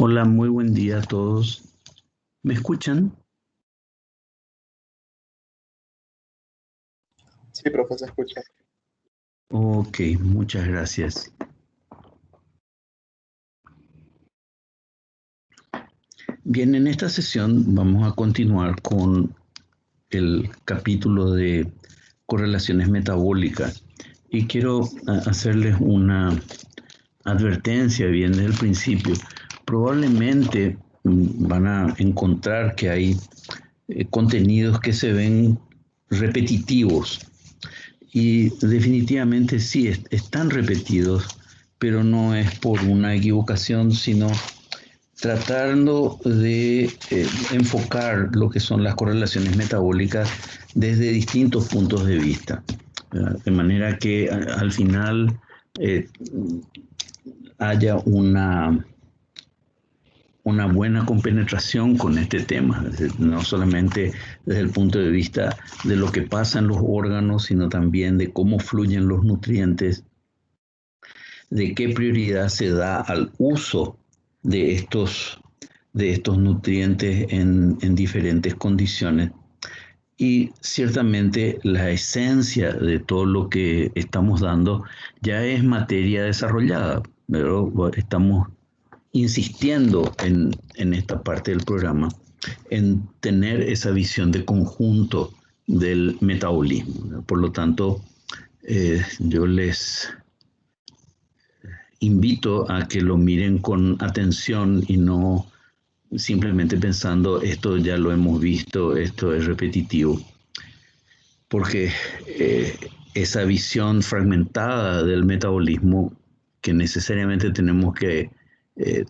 Hola, muy buen día a todos. ¿Me escuchan? Sí, profe, se escucha. Ok, muchas gracias. Bien, en esta sesión vamos a continuar con el capítulo de correlaciones metabólicas y quiero hacerles una advertencia bien desde el principio. Probablemente van a encontrar que hay contenidos que se ven repetitivos. Y definitivamente sí, están repetidos, pero no es por una equivocación, sino tratando de enfocar lo que son las correlaciones metabólicas desde distintos puntos de vista. De manera que al final eh, haya una buena compenetración con este tema, no solamente desde el punto de vista de lo que pasa en los órganos, sino también de cómo fluyen los nutrientes, de qué prioridad se da al uso de estos nutrientes en diferentes condiciones. Y ciertamente la esencia de todo lo que estamos dando ya es materia desarrollada, pero estamos insistiendo en esta parte del programa, en tener esa visión de conjunto del metabolismo. Por lo tanto, yo les invito a que lo miren con atención y no simplemente pensando esto ya lo hemos visto, esto es repetitivo, porque esa visión fragmentada del metabolismo que necesariamente tenemos que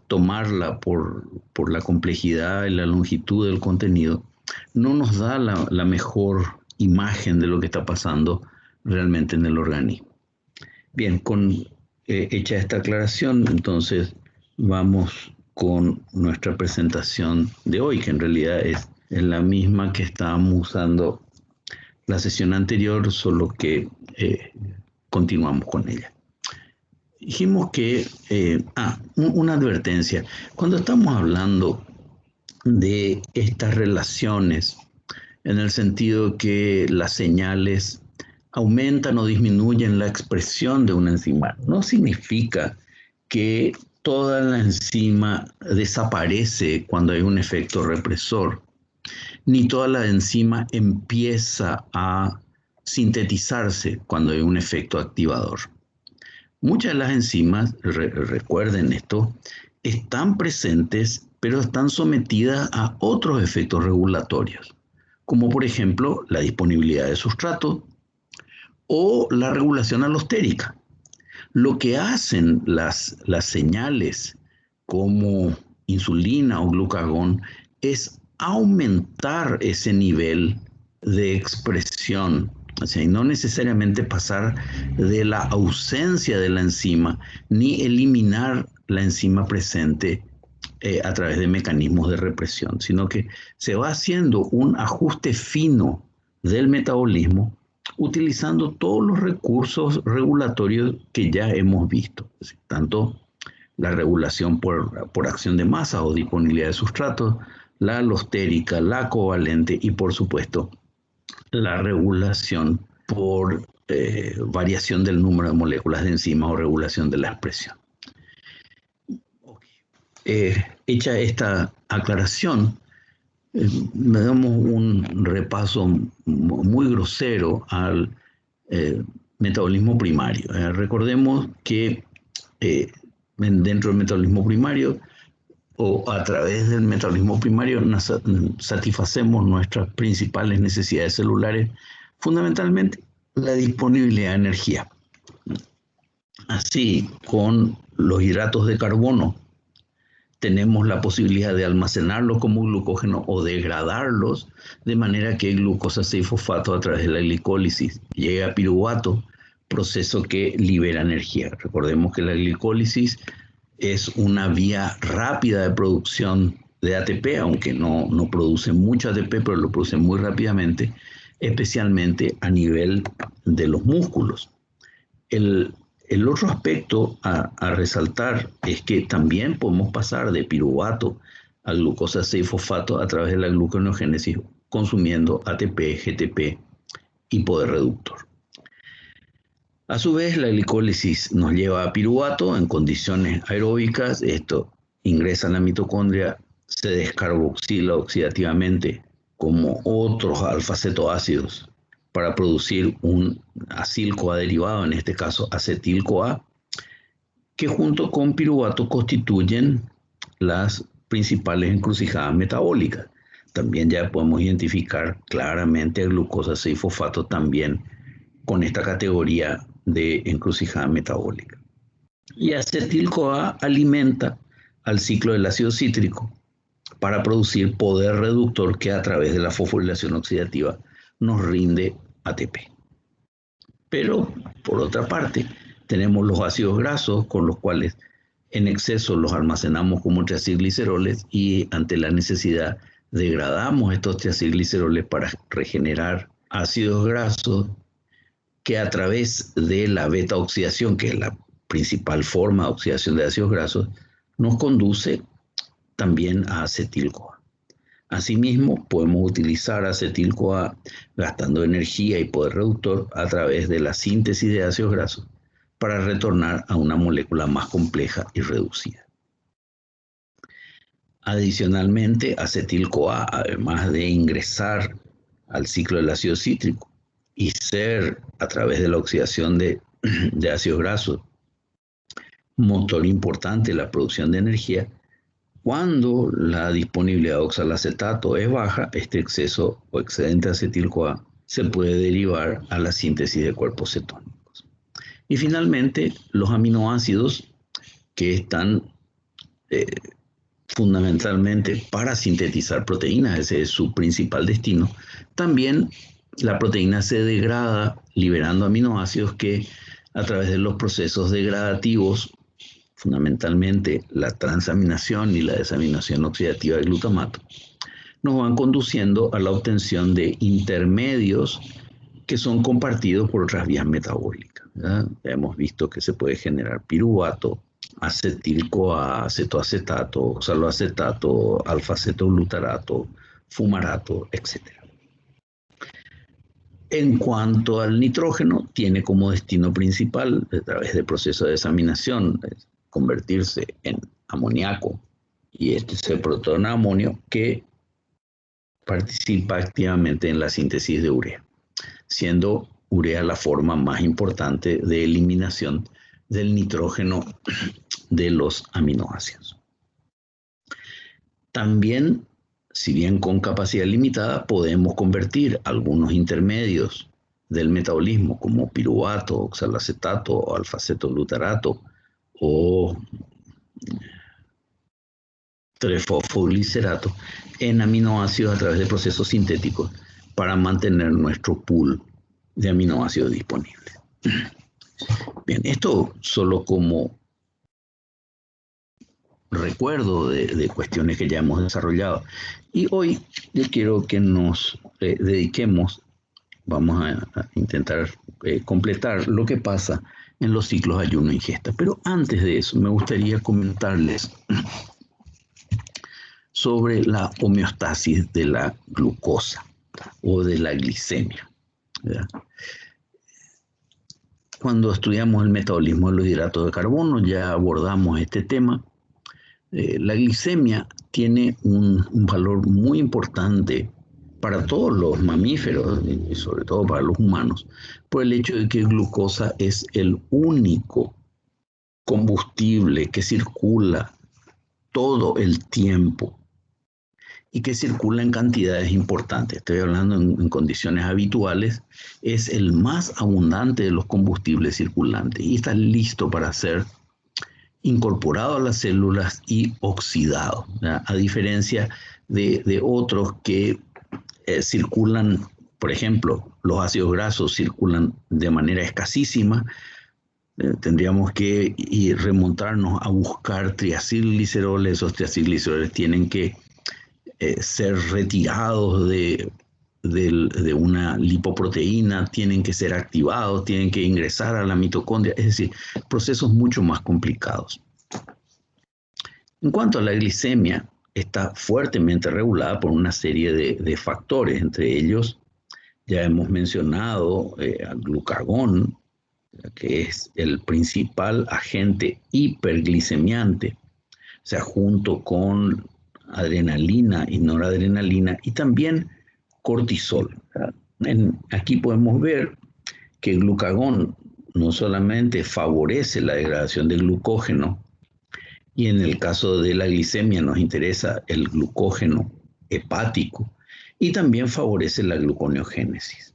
tomarla por la complejidad y la longitud del contenido, no nos da la mejor imagen de lo que está pasando realmente en el organismo. Bien, hecha esta aclaración, entonces vamos con nuestra presentación de hoy, que en realidad es la misma que estábamos usando la sesión anterior, solo que continuamos con ella. Dijimos que, una advertencia, cuando estamos hablando de estas relaciones, en el sentido que las señales aumentan o disminuyen la expresión de una enzima, no significa que toda la enzima desaparece cuando hay un efecto represor, ni toda la enzima empieza a sintetizarse cuando hay un efecto activador. Muchas de las enzimas, recuerden esto, están presentes, pero están sometidas a otros efectos regulatorios, como por ejemplo la disponibilidad de sustrato o la regulación alostérica. Lo que hacen las señales como insulina o glucagón es aumentar ese nivel de expresión, o sea, y no necesariamente pasar de la ausencia de la enzima ni eliminar la enzima presente a través de mecanismos de represión, sino que se va haciendo un ajuste fino del metabolismo utilizando todos los recursos regulatorios que ya hemos visto, tanto la regulación por acción de masa o disponibilidad de sustratos, la alostérica, la covalente y por supuesto la regulación por variación del número de moléculas de enzimas o regulación de la expresión. Hecha esta aclaración, me damos un repaso muy grosero al metabolismo primario. Recordemos que dentro del metabolismo primario o a través del metabolismo primario satisfacemos nuestras principales necesidades celulares, fundamentalmente la disponibilidad de energía. Así, con los hidratos de carbono, tenemos la posibilidad de almacenarlos como glucógeno o degradarlos de manera que glucosa 6-fosfato a través de la glicólisis llegue a piruvato, proceso que libera energía. Recordemos que la glicólisis es una vía rápida de producción de ATP, aunque no produce mucho ATP, pero lo produce muy rápidamente, especialmente a nivel de los músculos. El otro aspecto a resaltar es que también podemos pasar de piruvato a glucosa 6-fosfato a través de la gluconeogénesis consumiendo ATP, GTP y poder reductor. A su vez, la glicólisis nos lleva a piruvato en condiciones aeróbicas. Esto ingresa en la mitocondria, se descarboxila oxidativamente como otros alfa-cetoácidos para producir un acil-CoA derivado, en este caso acetil-CoA, que junto con piruvato constituyen las principales encrucijadas metabólicas. También ya podemos identificar claramente a glucosa 6-fosfato también con esta categoría de encrucijada metabólica. Y acetil-CoA alimenta al ciclo del ácido cítrico para producir poder reductor que a través de la fosforilación oxidativa nos rinde ATP. Pero, por otra parte, tenemos los ácidos grasos con los cuales en exceso los almacenamos como triacilgliceroles y ante la necesidad degradamos estos triacilgliceroles para regenerar ácidos grasos que a través de la beta oxidación, que es la principal forma de oxidación de ácidos grasos, nos conduce también a acetil-CoA. Asimismo, podemos utilizar acetil-CoA gastando energía y poder reductor a través de la síntesis de ácidos grasos para retornar a una molécula más compleja y reducida. Adicionalmente, acetil-CoA, además de ingresar al ciclo del ácido cítrico y ser a través de la oxidación de ácidos grasos motor importante en la producción de energía, cuando la disponibilidad de oxalacetato es baja, este exceso o excedente de acetil-CoA se puede derivar a la síntesis de cuerpos cetónicos. Y finalmente, los aminoácidos que están fundamentalmente para sintetizar proteínas, ese es su principal destino. También la proteína se degrada liberando aminoácidos que a través de los procesos degradativos, fundamentalmente la transaminación y la desaminación oxidativa del glutamato, nos van conduciendo a la obtención de intermedios que son compartidos por otras vías metabólicas, ¿verdad? Ya hemos visto que se puede generar piruvato, acetil-CoA, acetoacetato, oxaloacetato, alfa-cetoglutarato, fumarato, etc. En cuanto al nitrógeno, tiene como destino principal, a través del proceso de desaminación, convertirse en amoníaco y este se protona amonio que participa activamente en la síntesis de urea, siendo urea la forma más importante de eliminación del nitrógeno de los aminoácidos. También, si bien con capacidad limitada, podemos convertir algunos intermedios del metabolismo como piruvato, oxalacetato o alfa-cetoglutarato o trefosfoglicerato en aminoácidos a través de procesos sintéticos para mantener nuestro pool de aminoácidos disponibles. Bien, esto solo como recuerdo de cuestiones que ya hemos desarrollado. Y hoy yo quiero que nos dediquemos, vamos a intentar completar lo que pasa en los ciclos ayuno-ingesta. Pero antes de eso, me gustaría comentarles sobre la homeostasis de la glucosa o de la glicemia, ¿verdad? Cuando estudiamos el metabolismo de los hidratos de carbono, ya abordamos este tema. La glicemia tiene un valor muy importante para todos los mamíferos y sobre todo para los humanos, por el hecho de que glucosa es el único combustible que circula todo el tiempo y que circula en cantidades importantes. Estoy hablando en condiciones habituales, es el más abundante de los combustibles circulantes y está listo para ser incorporado a las células y oxidado, ¿verdad? A diferencia de otros que circulan, por ejemplo, los ácidos grasos circulan de manera escasísima. Tendríamos que remontarnos a buscar triacilgliceroles. Esos triacilgliceroles tienen que ser retirados de de una lipoproteína, tienen que ser activados, tienen que ingresar a la mitocondria, es decir, procesos mucho más complicados. En cuanto a la glicemia, está fuertemente regulada por una serie de factores, entre ellos ya hemos mencionado al glucagón, que es el principal agente hiperglicemiante, o sea, junto con adrenalina y noradrenalina, y también cortisol. Aquí podemos ver que el glucagón no solamente favorece la degradación del glucógeno, y en el caso de la glicemia nos interesa el glucógeno hepático, y también favorece la gluconeogénesis.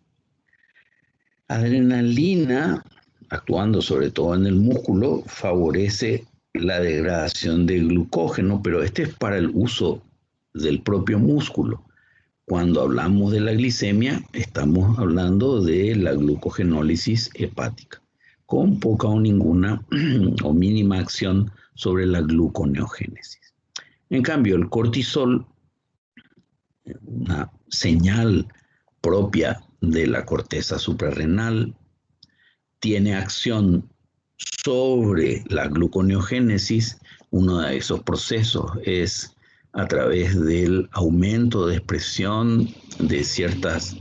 Adrenalina, actuando sobre todo en el músculo, favorece la degradación del glucógeno, pero este es para el uso del propio músculo. Cuando hablamos de la glicemia, estamos hablando de la glucogenólisis hepática, con poca o ninguna o mínima acción sobre la gluconeogénesis. En cambio, el cortisol, una señal propia de la corteza suprarrenal, tiene acción sobre la gluconeogénesis. Uno de esos procesos es a través del aumento de expresión de ciertas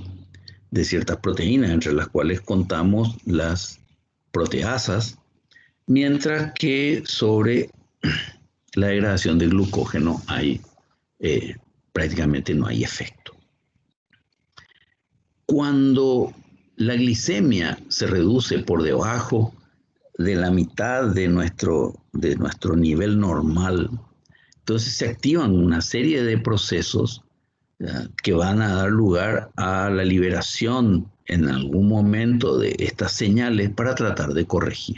proteínas, entre las cuales contamos las proteasas, mientras que sobre la degradación del glucógeno prácticamente no hay efecto. Cuando la glicemia se reduce por debajo de la mitad de nuestro nivel normal, entonces se activan una serie de procesos que van a dar lugar a la liberación en algún momento de estas señales para tratar de corregir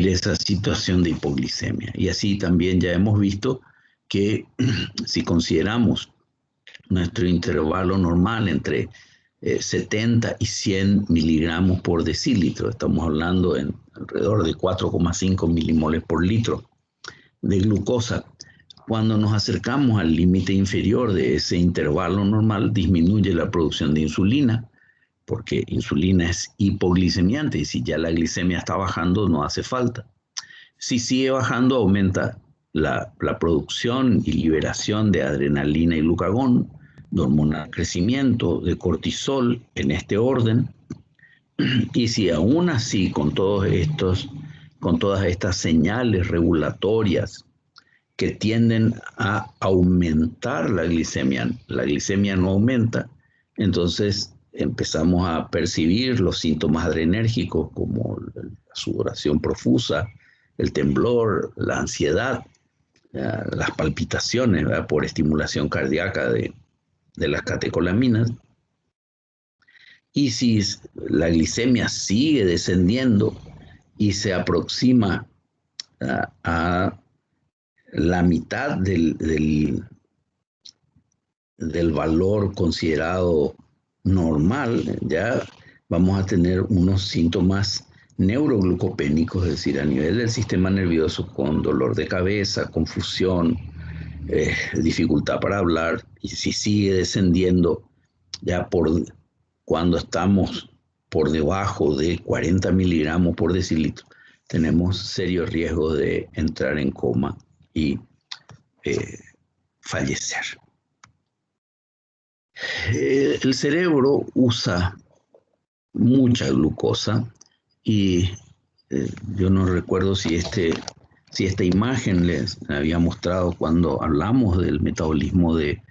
esa situación de hipoglicemia. Y así también ya hemos visto que si consideramos nuestro intervalo normal entre 70 y 100 miligramos por decilitro, estamos hablando en alrededor de 4,5 milimoles por litro de glucosa. Cuando nos acercamos al límite inferior de ese intervalo normal, disminuye la producción de insulina, porque insulina es hipoglicemiante y si ya la glicemia está bajando no hace falta. Si sigue bajando, aumenta la producción y liberación de adrenalina y glucagón, de hormona de crecimiento, de cortisol, en este orden. Y si aún así con todas estas señales regulatorias que tienden a aumentar la glicemia no aumenta, entonces empezamos a percibir los síntomas adrenérgicos como la sudoración profusa, el temblor, la ansiedad, las palpitaciones, ¿verdad?, por estimulación cardíaca de las catecolaminas. Y si la glicemia sigue descendiendo y se aproxima a la mitad del valor considerado normal, ya vamos a tener unos síntomas neuroglucopénicos, es decir, a nivel del sistema nervioso, con dolor de cabeza, confusión, dificultad para hablar. Y si sigue descendiendo, ya cuando estamos por debajo de 40 miligramos por decilitro, tenemos serio riesgo de entrar en coma y fallecer. El cerebro usa mucha glucosa y yo no recuerdo si esta imagen les había mostrado cuando hablamos del metabolismo de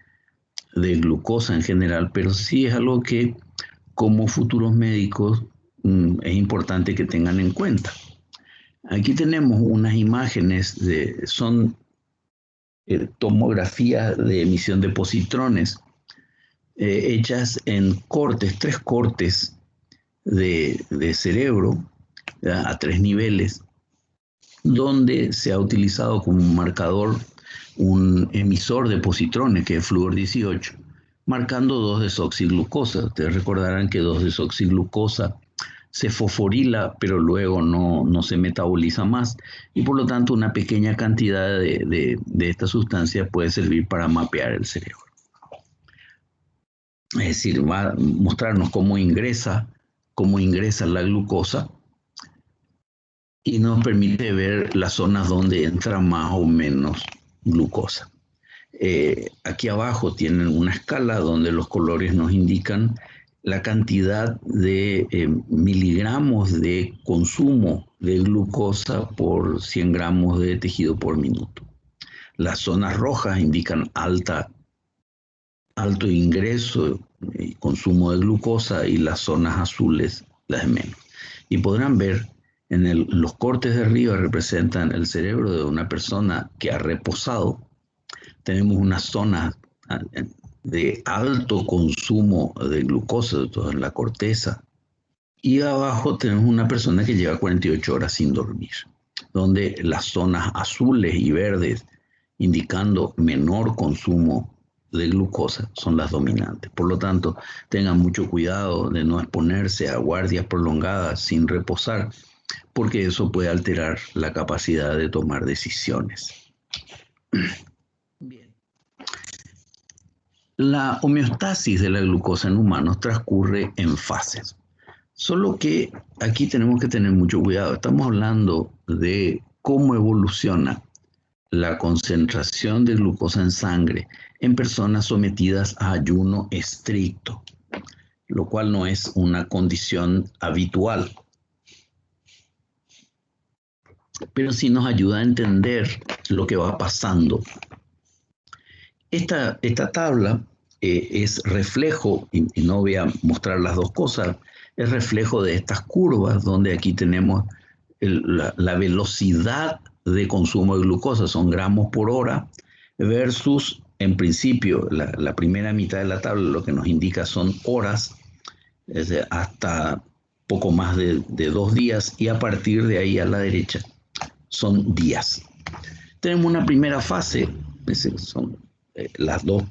glucosa en general, pero sí es algo que como futuros médicos es importante que tengan en cuenta. Aquí tenemos unas imágenes, son tomografías de emisión de positrones hechas en cortes, 3 cortes de cerebro a 3 niveles, donde se ha utilizado como marcador un emisor de positrones que es flúor 18, marcando 2-desoxiglucosa. Ustedes recordarán que 2-desoxiglucosa se fosforila, pero luego no se metaboliza más, y por lo tanto una pequeña cantidad de esta sustancia puede servir para mapear el cerebro. es decir, va a mostrarnos cómo ingresa la glucosa y nos permite ver las zonas donde entra más o menos glucosa. Aquí abajo tienen una escala donde los colores nos indican la cantidad de miligramos de consumo de glucosa por 100 gramos de tejido por minuto. Las zonas rojas indican alto ingreso y consumo de glucosa, y las zonas azules las de menos. Y podrán ver los cortes de arriba representan el cerebro de una persona que ha reposado. Tenemos una zona de alto consumo de glucosa, sobre todo en la corteza. Y abajo tenemos una persona que lleva 48 horas sin dormir, donde las zonas azules y verdes, indicando menor consumo de glucosa, son las dominantes. Por lo tanto, tengan mucho cuidado de no exponerse a guardias prolongadas sin reposar, porque eso puede alterar la capacidad de tomar decisiones. Bien. La homeostasis de la glucosa en humanos transcurre en fases. Solo que aquí tenemos que tener mucho cuidado. Estamos hablando de cómo evoluciona la concentración de glucosa en sangre en personas sometidas a ayuno estricto, lo cual no es una condición habitual, pero sí nos ayuda a entender lo que va pasando. Esta tabla es reflejo, y no voy a mostrar las dos cosas, es reflejo de estas curvas donde aquí tenemos la velocidad de consumo de glucosa, son gramos por hora, versus, en principio, la primera mitad de la tabla lo que nos indica son horas, es decir, hasta poco más de 2 días, y a partir de ahí a la derecha son días. Tenemos una primera fase, es decir, son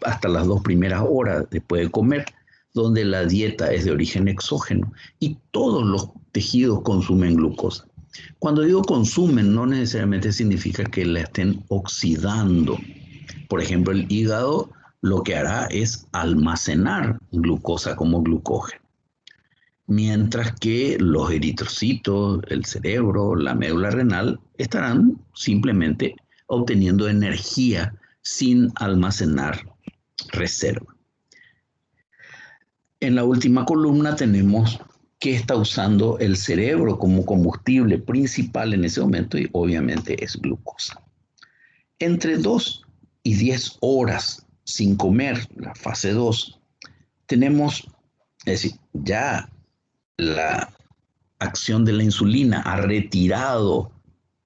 hasta las 2 primeras horas después de comer, donde la dieta es de origen exógeno y todos los tejidos consumen glucosa. Cuando digo consumen, no necesariamente significa que la estén oxidando. Por ejemplo, el hígado lo que hará es almacenar glucosa como glucógeno, mientras que los eritrocitos, el cerebro, la médula renal estarán simplemente obteniendo energía sin almacenar reserva. En la última columna tenemos que está usando el cerebro como combustible principal en ese momento, y obviamente es glucosa. Entre 2 y 10 horas sin comer, la fase 2, tenemos, es decir, ya la acción de la insulina ha retirado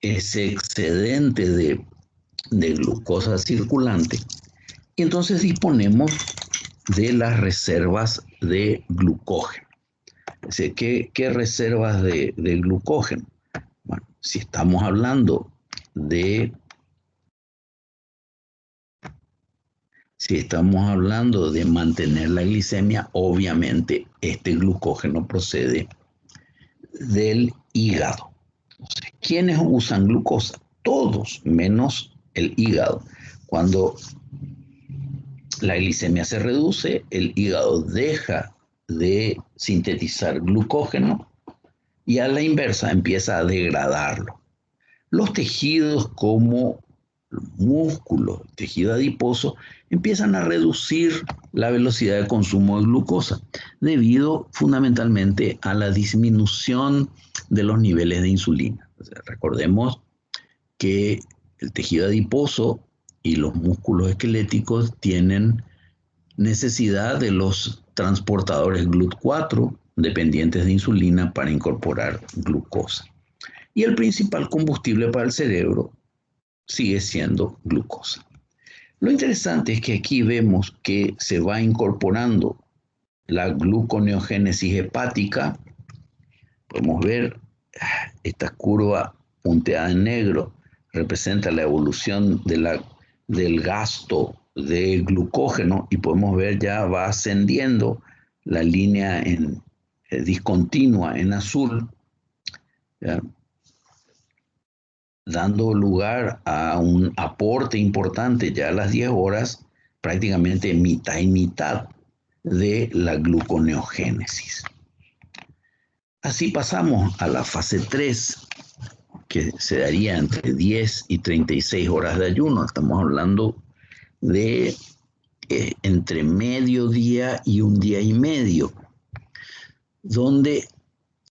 ese excedente de glucosa circulante, y entonces disponemos de las reservas de glucógeno. Es decir, ¿qué reservas de glucógeno? Bueno, si estamos hablando de mantener la glicemia, obviamente este glucógeno procede del hígado. Entonces, ¿quiénes usan glucosa? Todos, menos el hígado. Cuando la glicemia se reduce, el hígado deja de sintetizar glucógeno y a la inversa empieza a degradarlo. Los tejidos como músculos, tejido adiposo, empiezan a reducir la velocidad de consumo de glucosa debido fundamentalmente a la disminución de los niveles de insulina. O sea, recordemos que el tejido adiposo y los músculos esqueléticos tienen necesidad de los transportadores GLUT4 dependientes de insulina para incorporar glucosa. Y el principal combustible para el cerebro sigue siendo glucosa. Lo interesante es que aquí vemos que se va incorporando la gluconeogénesis hepática. Podemos ver esta curva punteada en negro, representa la evolución del gasto de glucógeno, y podemos ver ya va ascendiendo la línea discontinua en azul, ¿ya?, dando lugar a un aporte importante ya a las 10 horas, prácticamente mitad y mitad. de la gluconeogénesis. Así pasamos a la fase 3, que se daría entre 10 y 36 horas de ayuno. Estamos hablando de entre mediodía y un día y medio, donde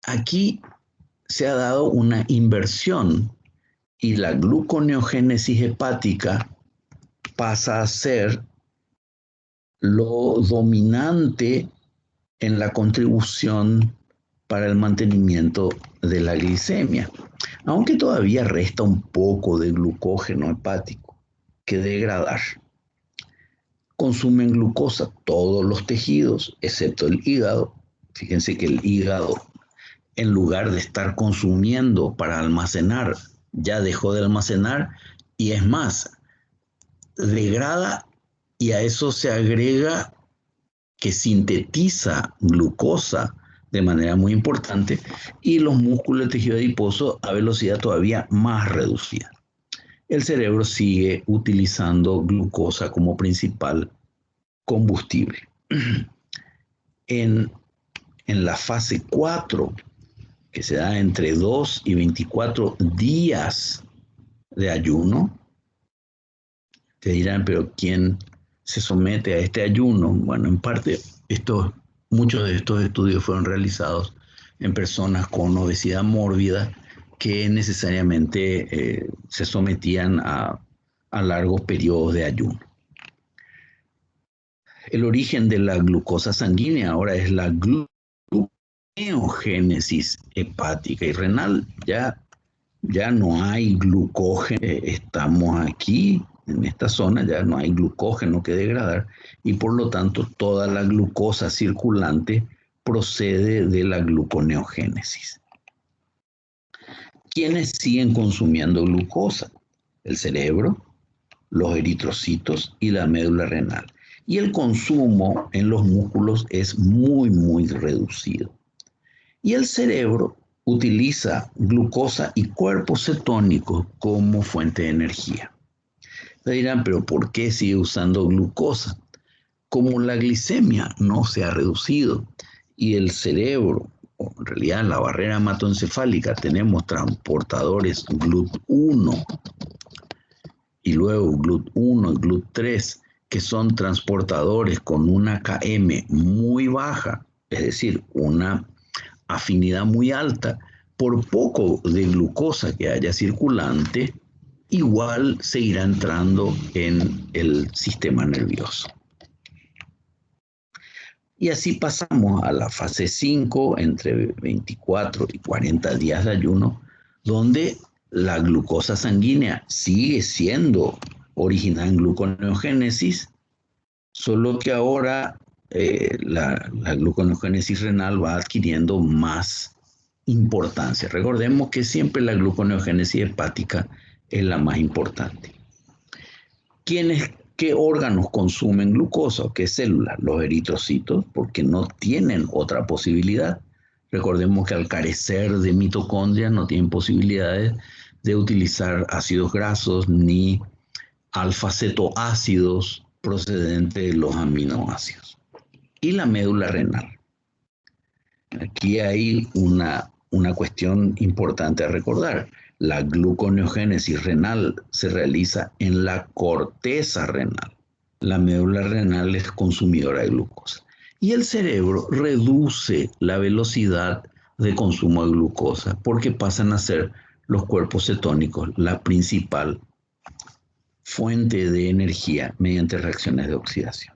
aquí se ha dado una inversión y la gluconeogénesis hepática pasa a ser lo dominante en la contribución para el mantenimiento de la glicemia, aunque todavía resta un poco de glucógeno hepático que degradar. Consumen glucosa todos los tejidos, excepto el hígado. Fíjense que el hígado, en lugar de estar consumiendo para almacenar, ya dejó de almacenar y es más, degrada, y a eso se agrega que sintetiza glucosa de manera muy importante, y los músculos del tejido adiposo a velocidad todavía más reducida. El cerebro sigue utilizando glucosa como principal combustible. En la fase 4, que se da entre 2 y 24 días de ayuno, te dirán, pero ¿quién se somete a este ayuno? Bueno, en parte, muchos de estos estudios fueron realizados en personas con obesidad mórbida que necesariamente se sometían a largos periodos de ayuno. El origen de la glucosa sanguínea ahora es la gluconeogénesis hepática y renal. Ya no hay glucógeno, estamos aquí en esta zona, ya no hay glucógeno que degradar y por lo tanto toda la glucosa circulante procede de la gluconeogénesis. ¿Quiénes siguen consumiendo glucosa? El cerebro, los eritrocitos y la médula renal. Y el consumo en los músculos es muy, muy reducido. Y el cerebro utiliza glucosa y cuerpos cetónicos como fuente de energía. Me dirán, pero ¿por qué sigue usando glucosa? Como la glicemia no se ha reducido y el cerebro, o en realidad en la barrera hematoencefálica, tenemos transportadores GLUT1 y luego GLUT1 y GLUT3, que son transportadores con una KM muy baja, es decir, una afinidad muy alta, por poco de glucosa que haya circulante, igual seguirá entrando en el sistema nervioso. Y así pasamos a la fase 5, entre 24 y 40 días de ayuno, donde la glucosa sanguínea sigue siendo originada en gluconeogénesis, solo que ahora la gluconeogénesis renal va adquiriendo más importancia. Recordemos que siempre la gluconeogénesis hepática es la más importante. ¿Qué órganos consumen glucosa o qué células? Los eritrocitos, porque no tienen otra posibilidad. Recordemos que al carecer de mitocondrias no tienen posibilidades de utilizar ácidos grasos ni alfa-cetoácidos procedentes de los aminoácidos. Y la médula renal. Aquí hay una cuestión importante a recordar. La gluconeogénesis renal se realiza en la corteza renal. La médula renal es consumidora de glucosa. Y el cerebro reduce la velocidad de consumo de glucosa porque pasan a ser los cuerpos cetónicos la principal fuente de energía mediante reacciones de oxidación.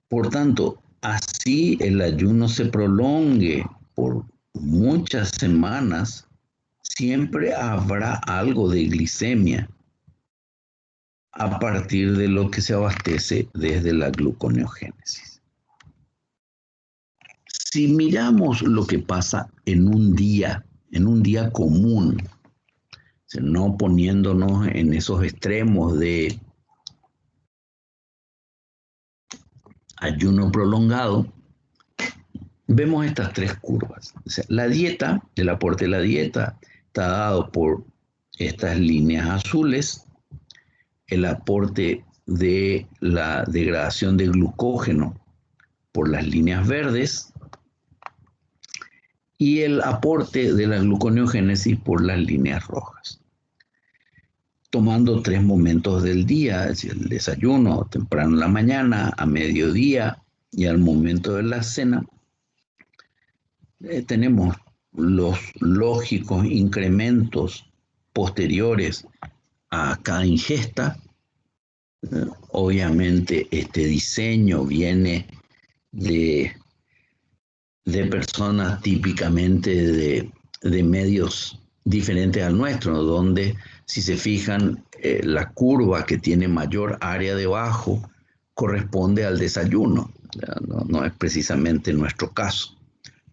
Por tanto, así el ayuno se prolongue por muchas semanas, siempre habrá algo de glicemia a partir de lo que se abastece desde la gluconeogénesis. Si miramos lo que pasa en un día común, no poniéndonos en esos extremos de ayuno prolongado, vemos estas tres curvas. O sea, la dieta, el aporte de la dieta está dado por estas líneas azules. El aporte de la degradación de glucógeno por las líneas verdes y el aporte de la gluconeogénesis por las líneas rojas. Tomando 3 momentos del día, es decir, el desayuno temprano en la mañana, a mediodía y al momento de la cena, tenemos los lógicos incrementos posteriores a cada ingesta. Obviamente este diseño viene de personas típicamente de medios diferentes al nuestro, donde si se fijan la curva que tiene mayor área debajo corresponde al desayuno. No es precisamente nuestro caso.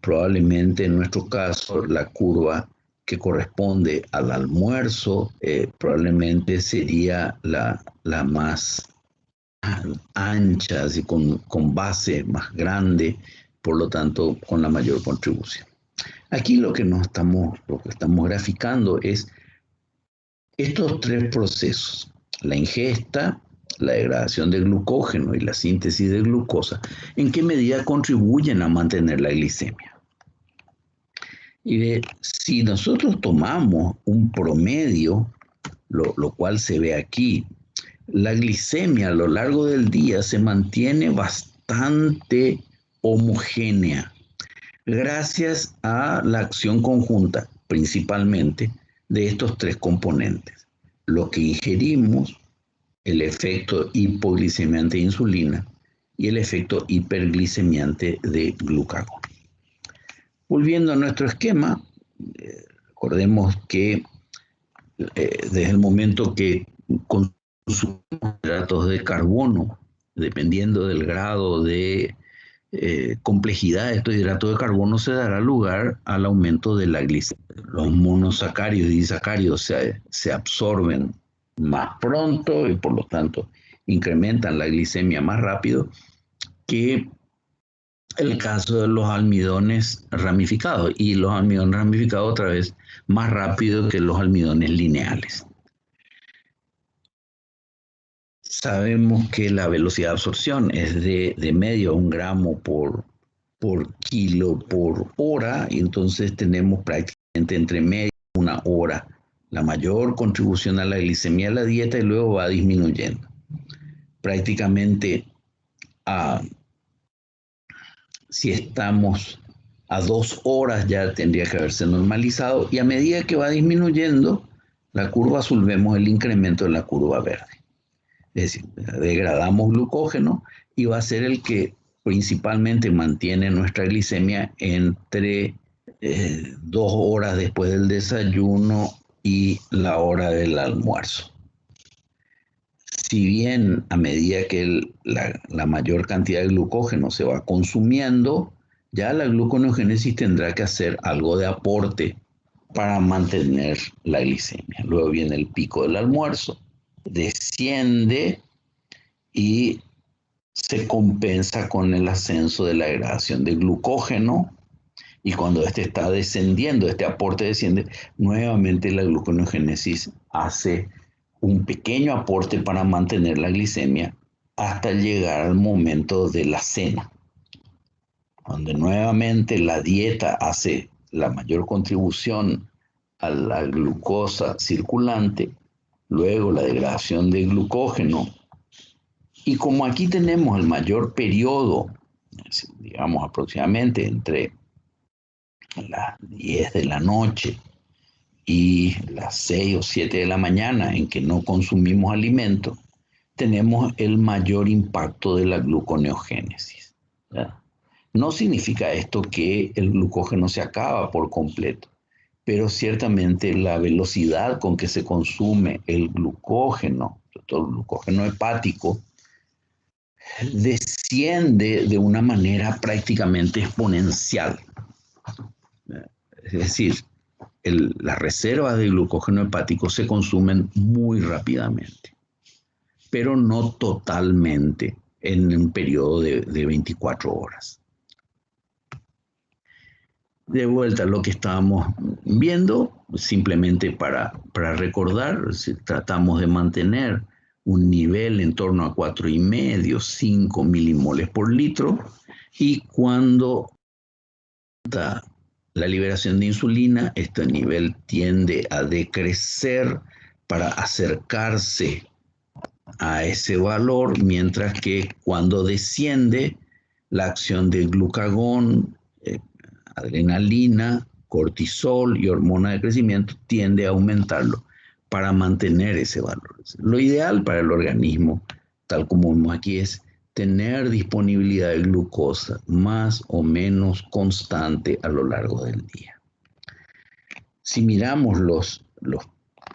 Probablemente en nuestro caso la curva que corresponde al almuerzo probablemente sería la más ancha, así con base más grande, por lo tanto con la mayor contribución. Aquí lo que estamos graficando es estos 3 procesos: la ingesta, la degradación de glucógeno y la síntesis de glucosa, en qué medida contribuyen a mantener la glicemia. Y si nosotros tomamos un promedio, lo cual se ve aquí, la glicemia a lo largo del día se mantiene bastante homogénea gracias a la acción conjunta, principalmente, de estos 3 componentes: lo que ingerimos, el efecto hipoglicemiante de insulina y el efecto hiperglicemiante de glucagón. Volviendo a nuestro esquema, recordemos que desde el momento que consumimos hidratos de carbono, dependiendo del grado de complejidad de estos hidratos de carbono, se dará lugar al aumento de la glicemia. Los monosacáridos y disacáridos se absorben más pronto y por lo tanto incrementan la glicemia más rápido que el caso de los almidones ramificados, y los almidones ramificados otra vez más rápido que los almidones lineales. Sabemos que la velocidad de absorción es de medio a 1 gramo por kilo por hora, y entonces tenemos prácticamente entre medio y 1 hora la mayor contribución a la glicemia de la dieta, y luego va disminuyendo. Prácticamente si estamos a 2 horas ya tendría que haberse normalizado, y a medida que va disminuyendo la curva azul vemos el incremento en la curva verde. Es decir, degradamos glucógeno y va a ser el que principalmente mantiene nuestra glicemia entre 2 horas después del desayuno y la hora del almuerzo. Si bien a medida que la mayor cantidad de glucógeno se va consumiendo, ya la gluconeogénesis tendrá que hacer algo de aporte para mantener la glicemia. Luego viene el pico del almuerzo, desciende y se compensa con el ascenso de la degradación de glucógeno, y cuando este está descendiendo, este aporte desciende, nuevamente la gluconeogénesis hace un pequeño aporte para mantener la glicemia hasta llegar al momento de la cena, donde nuevamente la dieta hace la mayor contribución a la glucosa circulante, luego la degradación de glucógeno, y como aquí tenemos el mayor periodo, digamos aproximadamente entre las 10 de la noche y las 6 o 7 de la mañana en que no consumimos alimento, tenemos el mayor impacto de la gluconeogénesis. ¿Ya? No significa esto que el glucógeno se acaba por completo, pero ciertamente la velocidad con que se consume el glucógeno, sobre todo el glucógeno hepático, desciende de una manera prácticamente exponencial. Es decir, las reservas de glucógeno hepático se consumen muy rápidamente, pero no totalmente en un periodo de 24 horas. De vuelta a lo que estábamos viendo, simplemente para recordar, si tratamos de mantener un nivel en torno a 4,5, 5 milimoles por litro, y cuando da la liberación de insulina, este nivel tiende a decrecer para acercarse a ese valor, mientras que cuando desciende, la acción de glucagón, adrenalina, cortisol y hormona de crecimiento tiende a aumentarlo para mantener ese valor. Lo ideal para el organismo, tal como vemos aquí, es tener disponibilidad de glucosa más o menos constante a lo largo del día. Si miramos los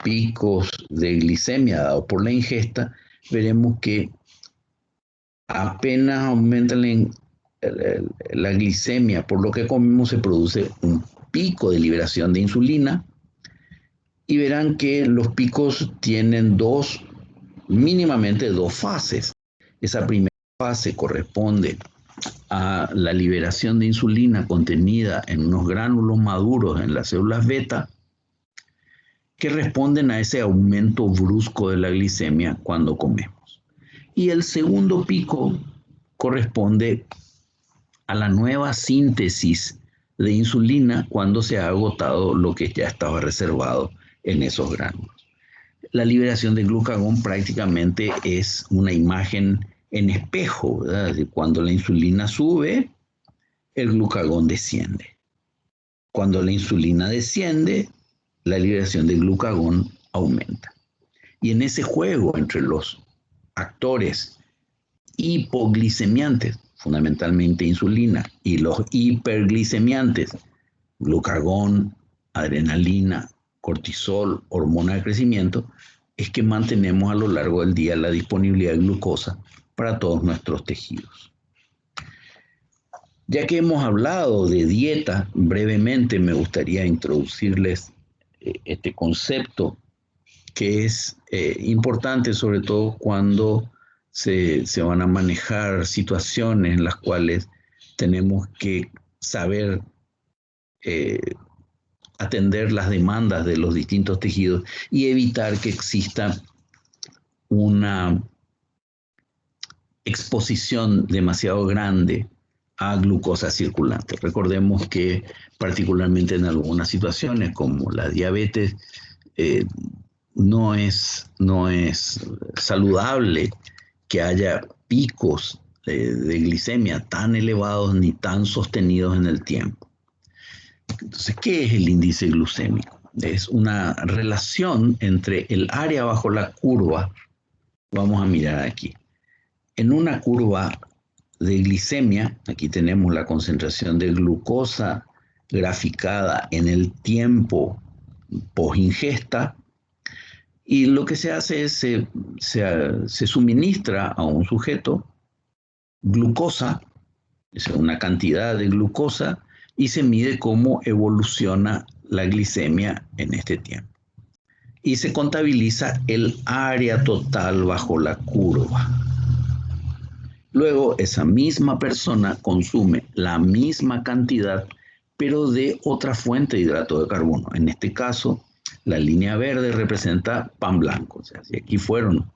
picos de glicemia dados por la ingesta, veremos que apenas aumenta la glicemia por lo que comemos, se produce un pico de liberación de insulina, y verán que los picos tienen mínimamente dos fases. Esa primera fase corresponde a la liberación de insulina contenida en unos gránulos maduros en las células beta, que responden a ese aumento brusco de la glicemia cuando comemos. Y el segundo pico corresponde a la nueva síntesis de insulina cuando se ha agotado lo que ya estaba reservado en esos gránulos. La liberación de glucagón prácticamente es una imagen en espejo, ¿verdad? Cuando la insulina sube, el glucagón desciende. Cuando la insulina desciende, la liberación de glucagón aumenta. Y en ese juego entre los actores hipoglicemiantes, fundamentalmente insulina, y los hiperglicemiantes, glucagón, adrenalina, cortisol, hormona de crecimiento, es que mantenemos a lo largo del día la disponibilidad de glucosa para todos nuestros tejidos. Ya que hemos hablado de dieta, brevemente me gustaría introducirles este concepto que es importante, sobre todo cuando se van a manejar situaciones en las cuales tenemos que saber atender las demandas de los distintos tejidos y evitar que exista una exposición demasiado grande a glucosa circulante. Recordemos que particularmente en algunas situaciones como la diabetes, no es saludable que haya picos de glicemia tan elevados ni tan sostenidos en el tiempo. Entonces, ¿qué es el índice glucémico? Es una relación entre el área bajo la curva. Vamos a mirar aquí. En una curva de glicemia, aquí tenemos la concentración de glucosa graficada en el tiempo post-ingesta, y lo que se hace es se suministra a un sujeto glucosa, es una cantidad de glucosa, y se mide cómo evoluciona la glicemia en este tiempo. Y se contabiliza el área total bajo la curva. Luego, esa misma persona consume la misma cantidad, pero de otra fuente de hidrato de carbono. En este caso, la línea verde representa pan blanco. O sea, si aquí fueron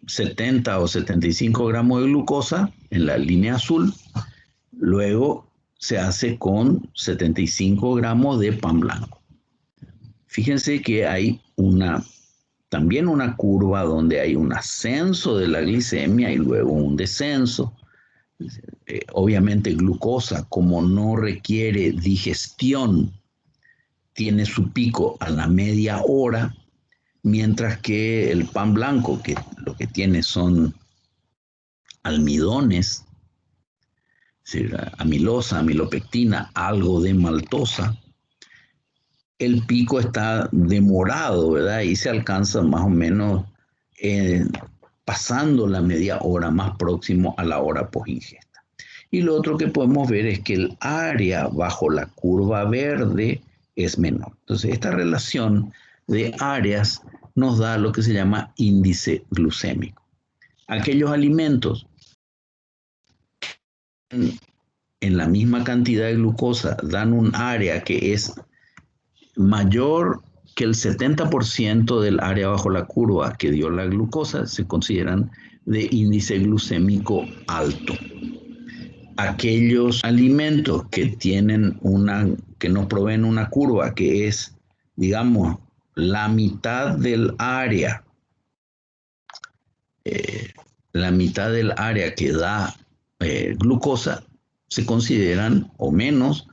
70 o 75 gramos de glucosa en la línea azul, luego se hace con 75 gramos de pan blanco. Fíjense que hay también una curva donde hay un ascenso de la glicemia y luego un descenso. Obviamente glucosa, como no requiere digestión, tiene su pico a la media hora, mientras que el pan blanco, que lo que tiene son almidones, es decir, amilosa, amilopectina, algo de maltosa, el pico está demorado, ¿verdad? Y se alcanza más o menos pasando la media hora, más próximo a la hora post-ingesta. Y lo otro que podemos ver es que el área bajo la curva verde es menor. Entonces, esta relación de áreas nos da lo que se llama índice glucémico. Aquellos alimentos en la misma cantidad de glucosa dan un área que es mayor que el 70% del área bajo la curva que dio la glucosa se consideran de índice glucémico alto. Aquellos alimentos que que nos proveen una curva que es, digamos, la mitad del área, que da glucosa, se consideran o menos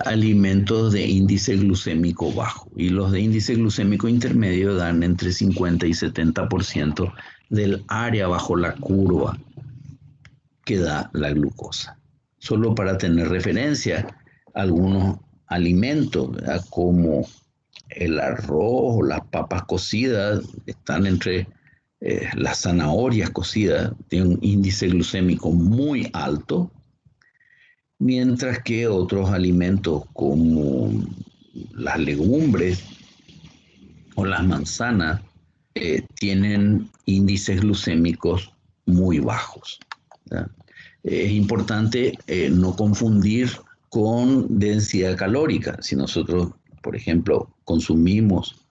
alimentos de índice glucémico bajo, y los de índice glucémico intermedio dan entre 50 y 70% del área bajo la curva que da la glucosa. Solo para tener referencia, algunos alimentos, ¿verdad?, como el arroz o las papas cocidas, están entre las zanahorias cocidas, tienen un índice glucémico muy alto, mientras que otros alimentos como las legumbres o las manzanas tienen índices glucémicos muy bajos, ¿verdad? Es importante no confundir con densidad calórica. Si nosotros, por ejemplo, consumimos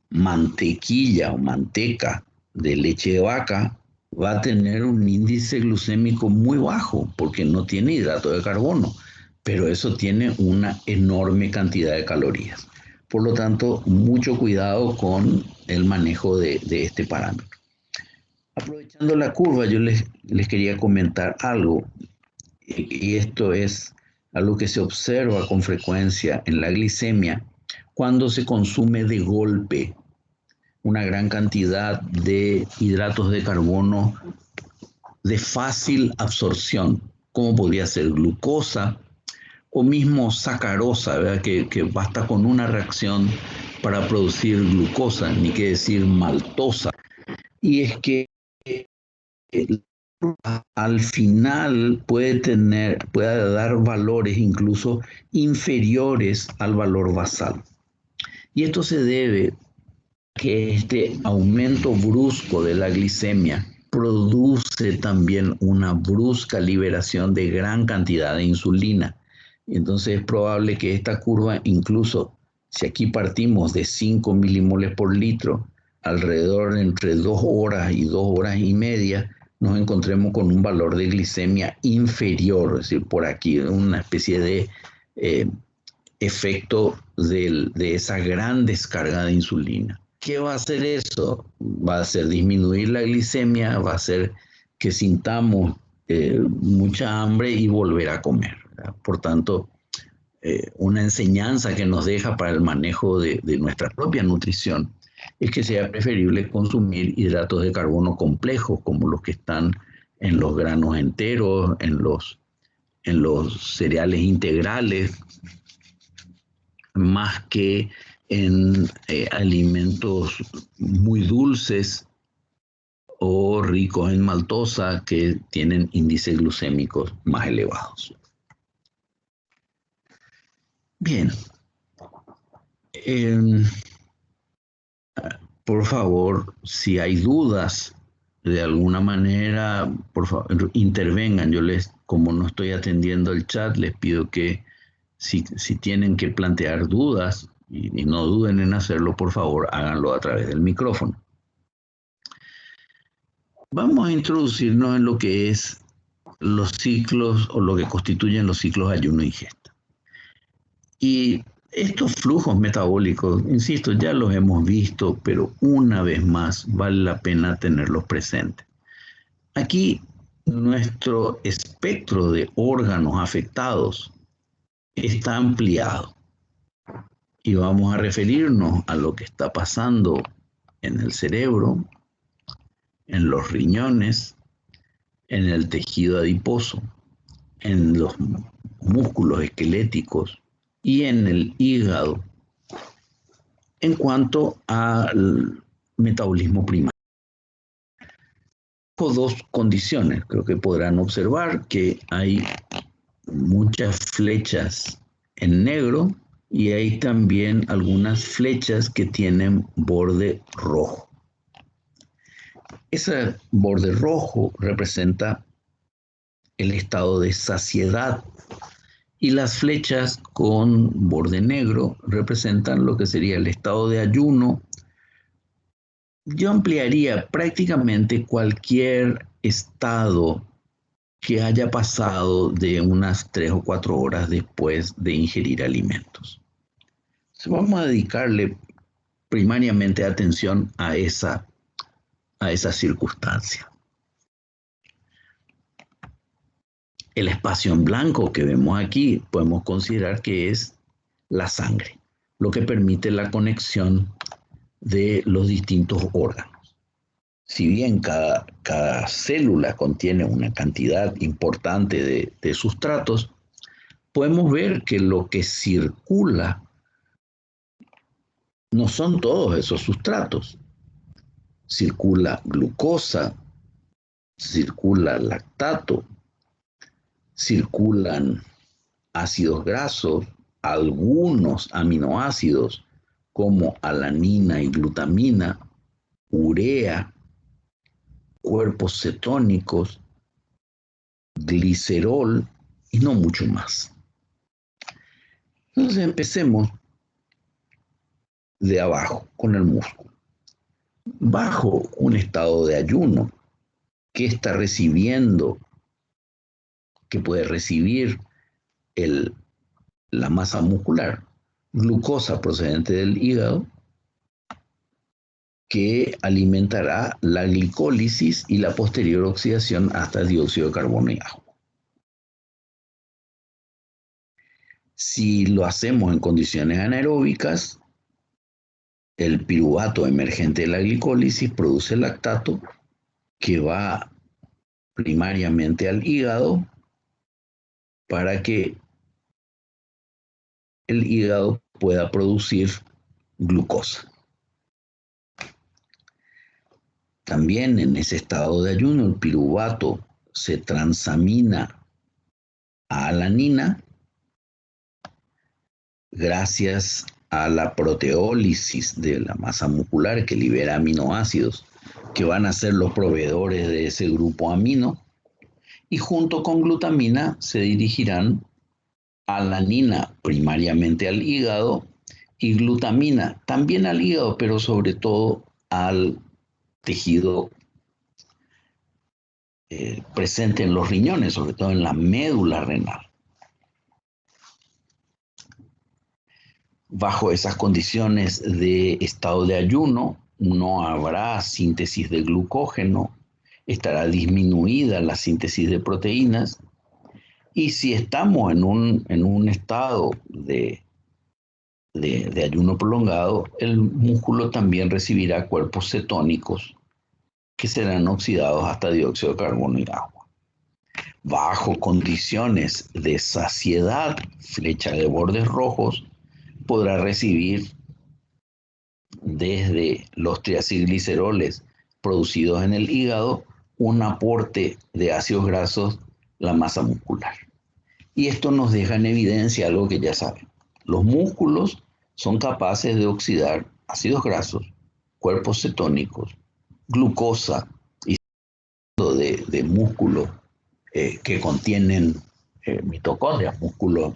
mantequilla o manteca de leche de vaca, va a tener un índice glucémico muy bajo porque no tiene hidrato de carbono, pero eso tiene una enorme cantidad de calorías. Por lo tanto, mucho cuidado con el manejo de este parámetro. Aprovechando la curva, yo les quería comentar algo, y esto es algo que se observa con frecuencia en la glicemia cuando se consume de golpe una gran cantidad de hidratos de carbono de fácil absorción, como podría ser glucosa o mismo sacarosa, ¿verdad? Que basta con una reacción para producir glucosa, ni que decir maltosa. Y es que al final puede dar valores incluso inferiores al valor basal. Y esto se debe a que este aumento brusco de la glicemia produce también una brusca liberación de gran cantidad de insulina. Entonces es probable que esta curva, incluso si aquí partimos de 5 milimoles por litro, alrededor de entre 2 horas y 2 horas y media, nos encontremos con un valor de glicemia inferior, es decir, por aquí, una especie de efecto de esa gran descarga de insulina. ¿Qué va a hacer eso? Va a hacer disminuir la glicemia, va a hacer que sintamos mucha hambre y volver a comer, ¿verdad? Por tanto, una enseñanza que nos deja para el manejo de nuestra propia nutrición es que sea preferible consumir hidratos de carbono complejos, como los que están en los granos enteros, en los cereales integrales, más que en alimentos muy dulces o ricos en maltosa que tienen índices glucémicos más elevados. Bien. Por favor, si hay dudas de alguna manera, por favor, intervengan. Como no estoy atendiendo el chat, les pido que si tienen que plantear dudas, y no duden en hacerlo, por favor, háganlo a través del micrófono. Vamos a introducirnos en lo que es los ciclos o lo que constituyen los ciclos ayuno-ingesta. Y estos flujos metabólicos, insisto, ya los hemos visto, pero una vez más vale la pena tenerlos presentes. Aquí nuestro espectro de órganos afectados está ampliado y vamos a referirnos a lo que está pasando en el cerebro, en los riñones, en el tejido adiposo, en los músculos esqueléticos y en el hígado en cuanto al metabolismo primario. Dos condiciones, creo que podrán observar que hay muchas flechas en negro y hay también algunas flechas que tienen borde rojo. Ese borde rojo representa el estado de saciedad Y las flechas con borde negro representan lo que sería el estado de ayuno. Yo ampliaría prácticamente cualquier estado que haya pasado de unas 3 o 4 horas después de ingerir alimentos. Entonces vamos a dedicarle primariamente atención a esa circunstancia. El espacio en blanco que vemos aquí podemos considerar que es la sangre, lo que permite la conexión de los distintos órganos. Si bien cada célula contiene una cantidad importante de sustratos, podemos ver que lo que circula no son todos esos sustratos. Circula glucosa, circula lactato, circulan ácidos grasos, algunos aminoácidos como alanina y glutamina, urea, cuerpos cetónicos, glicerol y no mucho más. Entonces empecemos de abajo con el músculo. Bajo un estado de ayuno, ¿qué está recibiendo? ¿Qué puede recibir la masa muscular? Glucosa procedente del hígado, que alimentará la glicólisis y la posterior oxidación hasta dióxido de carbono y agua. Si lo hacemos en condiciones anaeróbicas, el piruvato emergente de la glicólisis produce lactato que va primariamente al hígado para que el hígado pueda producir glucosa. También en ese estado de ayuno el piruvato se transamina a alanina gracias a la proteólisis de la masa muscular que libera aminoácidos que van a ser los proveedores de ese grupo amino, y junto con glutamina se dirigirán alanina primariamente al hígado y glutamina también al hígado, pero sobre todo al tejido presente en los riñones, sobre todo en la médula renal. Bajo esas condiciones de estado de ayuno, no habrá síntesis de glucógeno, estará disminuida la síntesis de proteínas, y si estamos en un estado de ayuno prolongado, el músculo también recibirá cuerpos cetónicos que serán oxidados hasta dióxido de carbono y agua. Bajo condiciones de saciedad, flecha de bordes rojos podrá recibir desde los triacilgliceroles producidos en el hígado un aporte de ácidos grasos, la masa muscular. Y esto nos deja en evidencia algo que ya saben. Los músculos son capaces de oxidar ácidos grasos, cuerpos cetónicos, glucosa y de músculos que contienen mitocondrias, músculos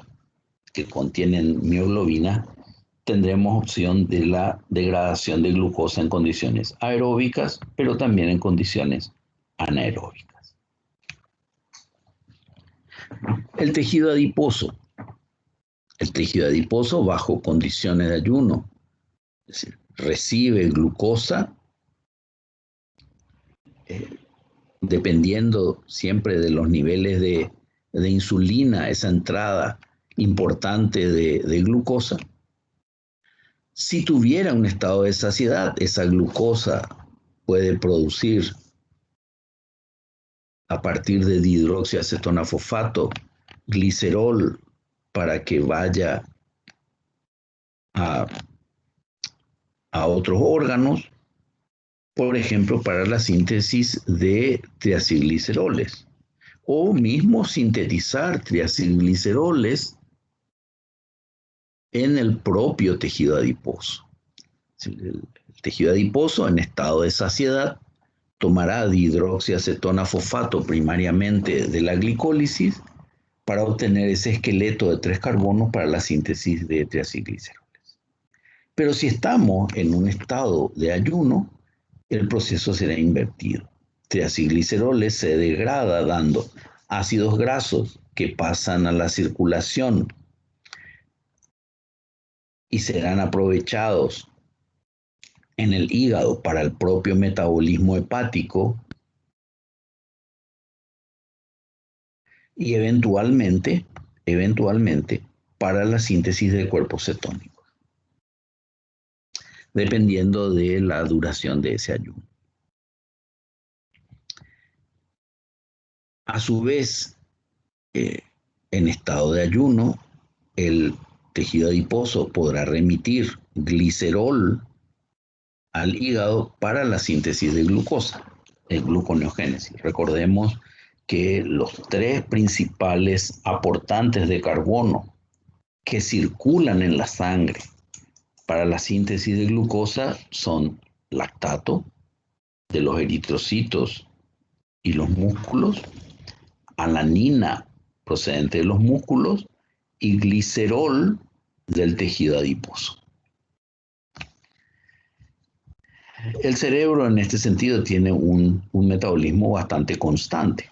que contienen mioglobina. Tendremos opción de la degradación de glucosa en condiciones aeróbicas, pero también en condiciones anaeróbicas. El tejido adiposo. El tejido adiposo bajo condiciones de ayuno, es decir, recibe glucosa dependiendo siempre de los niveles de insulina, esa entrada importante de glucosa. Si tuviera un estado de saciedad, esa glucosa puede producir a partir de dihidroxiacetona-fosfato glicerol para que vaya a otros órganos, por ejemplo, para la síntesis de triacilgliceroles, o mismo sintetizar triacilgliceroles en el propio tejido adiposo. El tejido adiposo en estado de saciedad tomará dihidroxiacetona-fosfato primariamente de la glicólisis para obtener ese esqueleto de 3 carbonos para la síntesis de triacilgliceroles. Pero si estamos en un estado de ayuno, el proceso será invertido. Triacilgliceroles se degrada dando ácidos grasos que pasan a la circulación y serán aprovechados en el hígado para el propio metabolismo hepático y eventualmente para la síntesis de cuerpos cetónicos, dependiendo de la duración de ese ayuno. A su vez, en estado de ayuno, el tejido adiposo podrá remitir glicerol al hígado para la síntesis de glucosa, gluconeogénesis. Recordemos que los 3 principales aportantes de carbono que circulan en la sangre para la síntesis de glucosa son lactato de los eritrocitos y los músculos, alanina procedente de los músculos y glicerol del tejido adiposo. El cerebro en este sentido tiene un metabolismo bastante constante,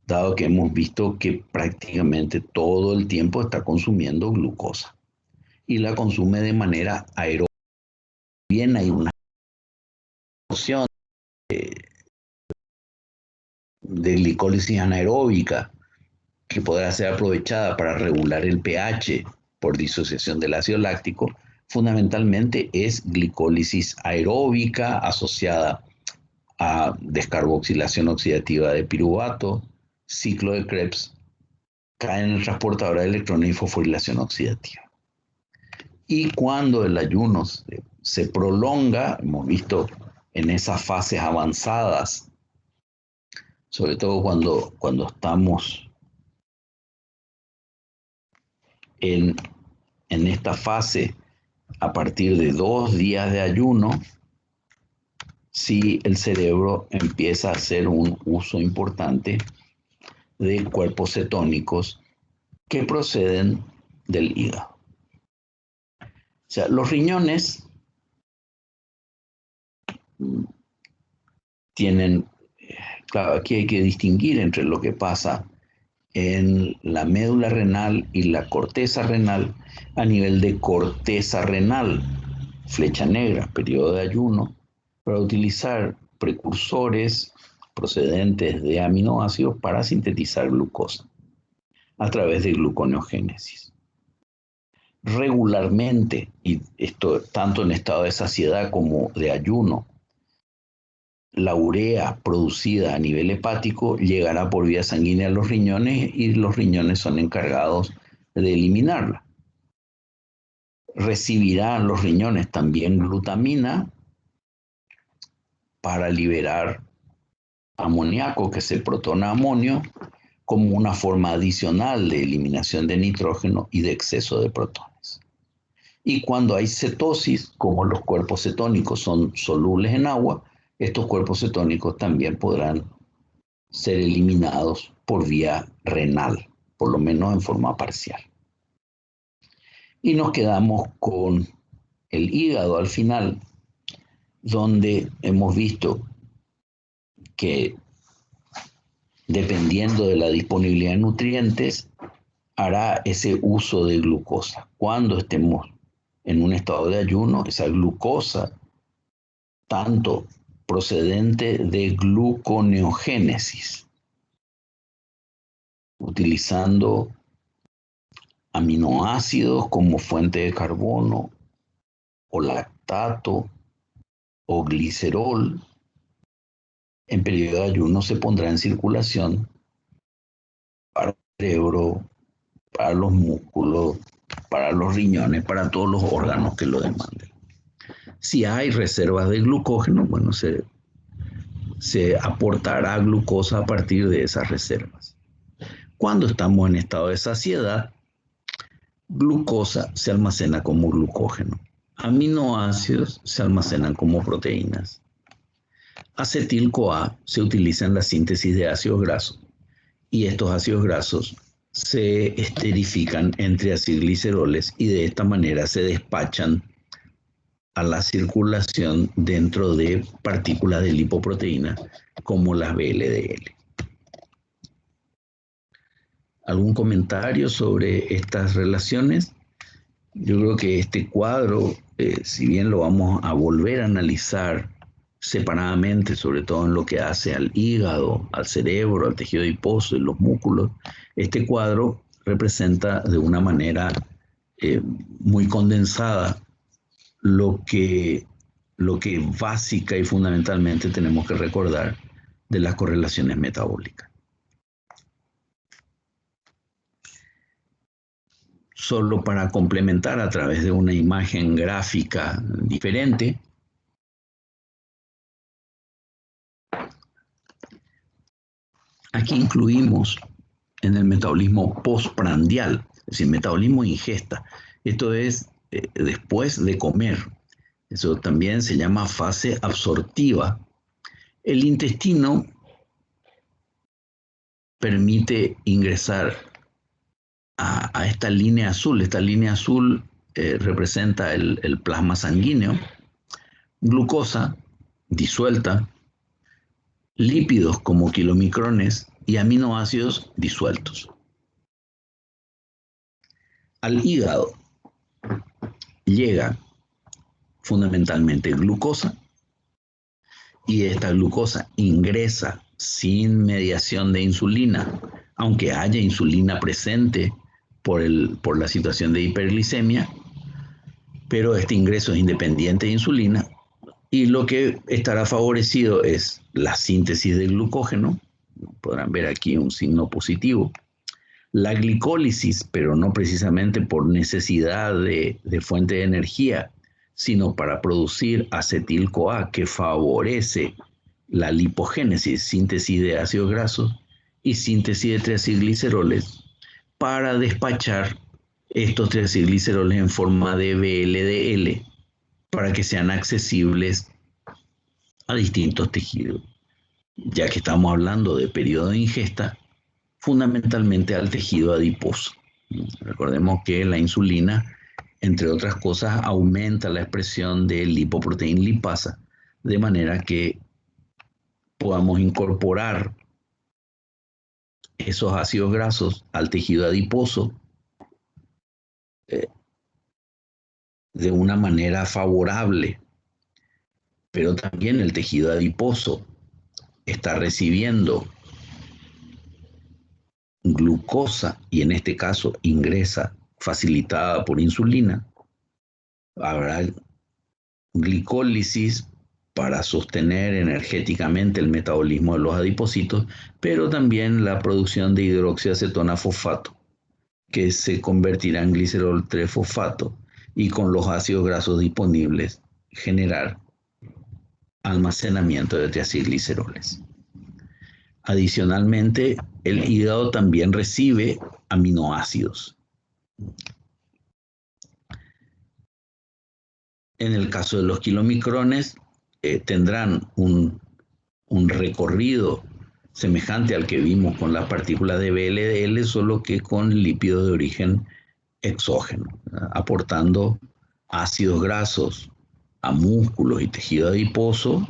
dado que hemos visto que prácticamente todo el tiempo está consumiendo glucosa y la consume de manera aeróbica. Bien, hay una porción de glicólisis anaeróbica que podrá ser aprovechada para regular el pH por disociación del ácido láctico. Fundamentalmente es glicólisis aeróbica asociada a descarboxilación oxidativa de piruvato, ciclo de Krebs, cadena transportadora de electrones y fosforilación oxidativa. Y cuando el ayuno se prolonga, hemos visto en esas fases avanzadas, sobre todo cuando estamos en esta fase a partir de 2 días de ayuno, si el cerebro empieza a hacer un uso importante de cuerpos cetónicos que proceden del hígado. O sea, los riñones tienen, claro, aquí hay que distinguir entre lo que pasa en la médula renal y la corteza renal a nivel de corteza renal, flecha negra, periodo de ayuno, para utilizar precursores procedentes de aminoácidos para sintetizar glucosa a través de gluconeogénesis. Regularmente, y esto tanto en estado de saciedad como de ayuno, la urea producida a nivel hepático llegará por vía sanguínea a los riñones y los riñones son encargados de eliminarla. Recibirán los riñones también glutamina para liberar amoníaco, que es el protón amonio, como una forma adicional de eliminación de nitrógeno y de exceso de protones. Y cuando hay cetosis, como los cuerpos cetónicos son solubles en agua, estos cuerpos cetónicos también podrán ser eliminados por vía renal, por lo menos en forma parcial. Y nos quedamos con el hígado al final, donde hemos visto que dependiendo de la disponibilidad de nutrientes, hará ese uso de glucosa. Cuando estemos en un estado de ayuno, esa glucosa, tanto procedente de gluconeogénesis, utilizando aminoácidos como fuente de carbono, o lactato, o glicerol, en periodo de ayuno se pondrá en circulación para el cerebro, para los músculos, para los riñones, para todos los órganos que lo demanden. Si hay reservas de glucógeno, bueno, se aportará glucosa a partir de esas reservas. Cuando estamos en estado de saciedad, glucosa se almacena como glucógeno. Aminoácidos se almacenan como proteínas. Acetil-CoA se utiliza en la síntesis de ácidos grasos y estos ácidos grasos se esterifican en triacilgliceroles y de esta manera se despachan a la circulación dentro de partículas de lipoproteína como las VLDL. ¿Algún comentario sobre estas relaciones? Yo creo que este cuadro, si bien lo vamos a volver a analizar separadamente, sobre todo en lo que hace al hígado, al cerebro, al tejido adiposo y los músculos, este cuadro representa de una manera muy condensada lo que, lo que básica y fundamentalmente tenemos que recordar de las correlaciones metabólicas. Solo para complementar a través de una imagen gráfica diferente, aquí incluimos en el metabolismo postprandial, es decir, metabolismo ingesta. Esto es después de comer. Eso también se llama fase absortiva. El intestino permite ingresar a esta línea azul. Esta línea azul representa el plasma sanguíneo, glucosa disuelta, lípidos como kilomicrones y aminoácidos disueltos. Al hígado llega fundamentalmente glucosa y esta glucosa ingresa sin mediación de insulina, aunque haya insulina presente por la situación de hiperglicemia, pero este ingreso es independiente de insulina y lo que estará favorecido es la síntesis de glucógeno, podrán ver aquí un signo positivo, la glicólisis, pero no precisamente por necesidad de fuente de energía, sino para producir acetil-CoA, que favorece la lipogénesis, síntesis de ácidos grasos y síntesis de triacilgliceroles, para despachar estos triacilgliceroles en forma de VLDL, para que sean accesibles a distintos tejidos. Ya que estamos hablando de periodo de ingesta, fundamentalmente al tejido adiposo. Recordemos que la insulina, entre otras cosas, aumenta la expresión de lipoproteína lipasa, de manera que podamos incorporar esos ácidos grasos al tejido adiposo eh, de una manera favorable. Pero también el tejido adiposo está recibiendo glucosa y en este caso ingresa facilitada por insulina. Habrá glicólisis para sostener energéticamente el metabolismo de los adipocitos, pero también la producción de hidroxiacetona fosfato, que se convertirá en glicerol 3-fosfato y con los ácidos grasos disponibles generar almacenamiento de triacilgliceroles. Adicionalmente, el hígado también recibe aminoácidos. En el caso de los kilomicrones, tendrán un recorrido semejante al que vimos con las partículas de VLDL, solo que con lípidos de origen exógeno, aportando ácidos grasos a músculos y tejido adiposo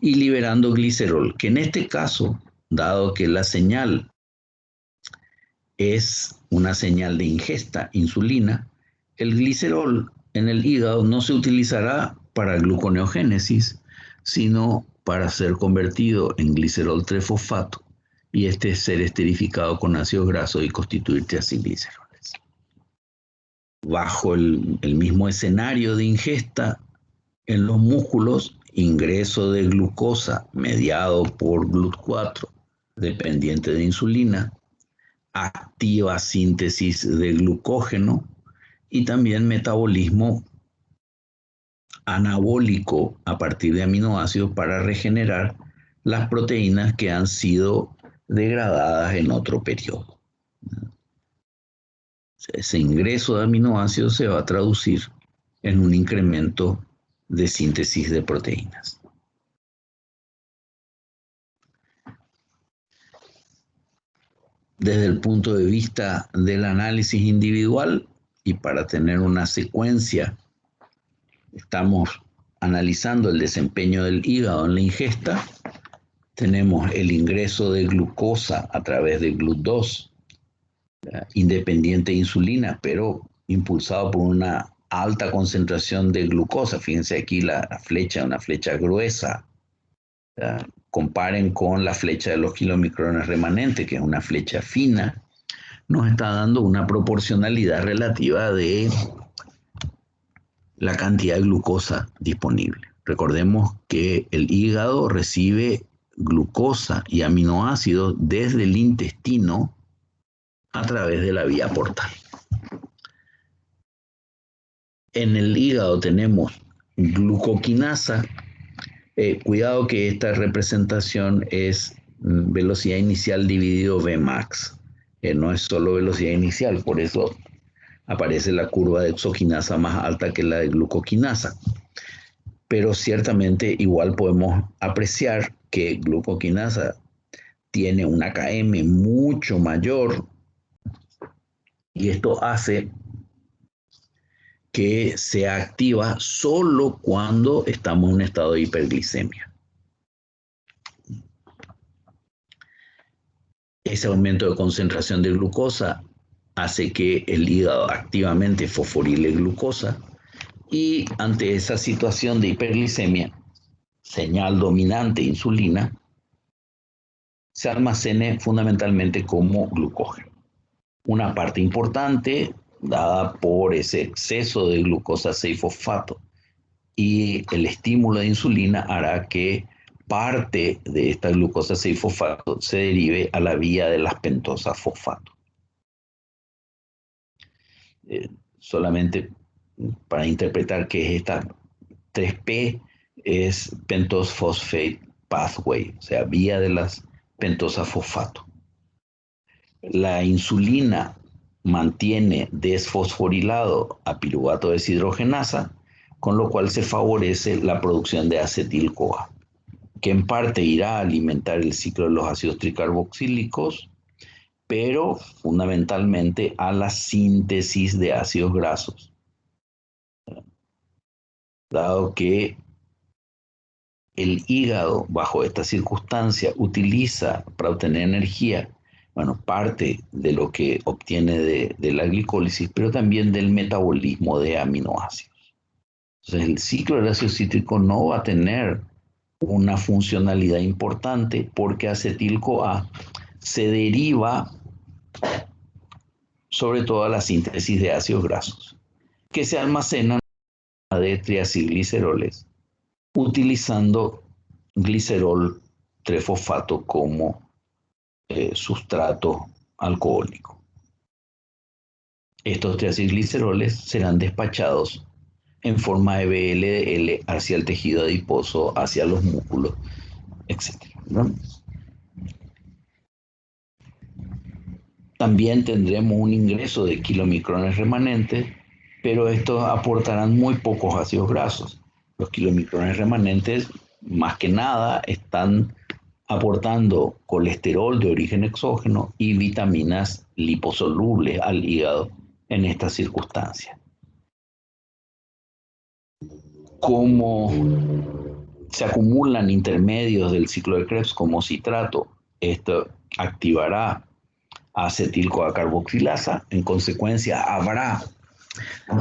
y liberando glicerol, que en este caso, dado que la señal es una señal de ingesta insulina, el glicerol en el hígado no se utilizará para gluconeogénesis, sino para ser convertido en glicerol 3-fosfato y este ser esterificado con ácidos grasos y constituir triacilgliceroles. Bajo el mismo escenario de ingesta en los músculos, ingreso de glucosa mediado por GLUT4 dependiente de insulina, activa síntesis de glucógeno y también metabolismo anabólico a partir de aminoácidos para regenerar las proteínas que han sido degradadas en otro periodo. Ese ingreso de aminoácidos se va a traducir en un incremento de síntesis de proteínas. desde el punto de vista del análisis individual y para tener una secuencia, estamos analizando el desempeño del hígado en la ingesta. Tenemos el ingreso de glucosa a través del GLUT2, independiente de insulina, pero impulsado por una alta concentración de glucosa. Fíjense aquí la flecha, una flecha gruesa. Comparen con la flecha de los kilomicrones remanentes, que es una flecha fina. Nos está dando una proporcionalidad relativa de la cantidad de glucosa disponible. Recordemos que el hígado recibe glucosa y aminoácidos desde el intestino a través de la vía portal. En el hígado tenemos glucoquinasa. Cuidado que esta representación es velocidad inicial dividido Vmax. No es solo velocidad inicial, por eso aparece la curva de exoquinasa más alta que la de glucoquinasa. Pero ciertamente igual podemos apreciar que glucoquinasa tiene una Km mucho mayor y esto hace que se activa solo cuando estamos en un estado de hiperglicemia. Ese aumento de concentración de glucosa hace que el hígado activamente fosforile glucosa y ante esa situación de hiperglicemia, señal dominante insulina, se almacene fundamentalmente como glucógeno. Una parte importante dada por ese exceso de glucosa 6-fosfato y el estímulo de insulina hará que parte de esta glucosa 6-fosfato se derive a la vía de las pentosas fosfato. Solamente para interpretar qué es esta 3P, es pentose phosphate pathway, o sea, vía de las pentosas fosfato. La insulina mantiene desfosforilado a piruvato deshidrogenasa, con lo cual se favorece la producción de acetil-CoA, que en parte irá a alimentar el ciclo de los ácidos tricarboxílicos, pero fundamentalmente a la síntesis de ácidos grasos. Dado que el hígado, bajo esta circunstancia, utiliza para obtener energía, parte de lo que obtiene de la glicólisis, pero también del metabolismo de aminoácidos. Entonces, el ciclo del ácido cítrico no va a tener una funcionalidad importante porque acetil-CoA se deriva sobre todo a la síntesis de ácidos grasos, que se almacenan de triacilgliceroles, utilizando glicerol 3-fosfato como sustrato alcohólico. Estos triacilgliceroles serán despachados en forma de VLDL hacia el tejido adiposo, hacia los músculos, etc. ¿no? También tendremos un ingreso de kilomicrones remanentes, pero estos aportarán muy pocos ácidos grasos. Los kilomicrones remanentes, más que nada, están aportando colesterol de origen exógeno y vitaminas liposolubles al hígado en esta circunstancia. Como se acumulan intermedios del ciclo de Krebs como citrato, esto activará acetil-CoA carboxilasa, en consecuencia habrá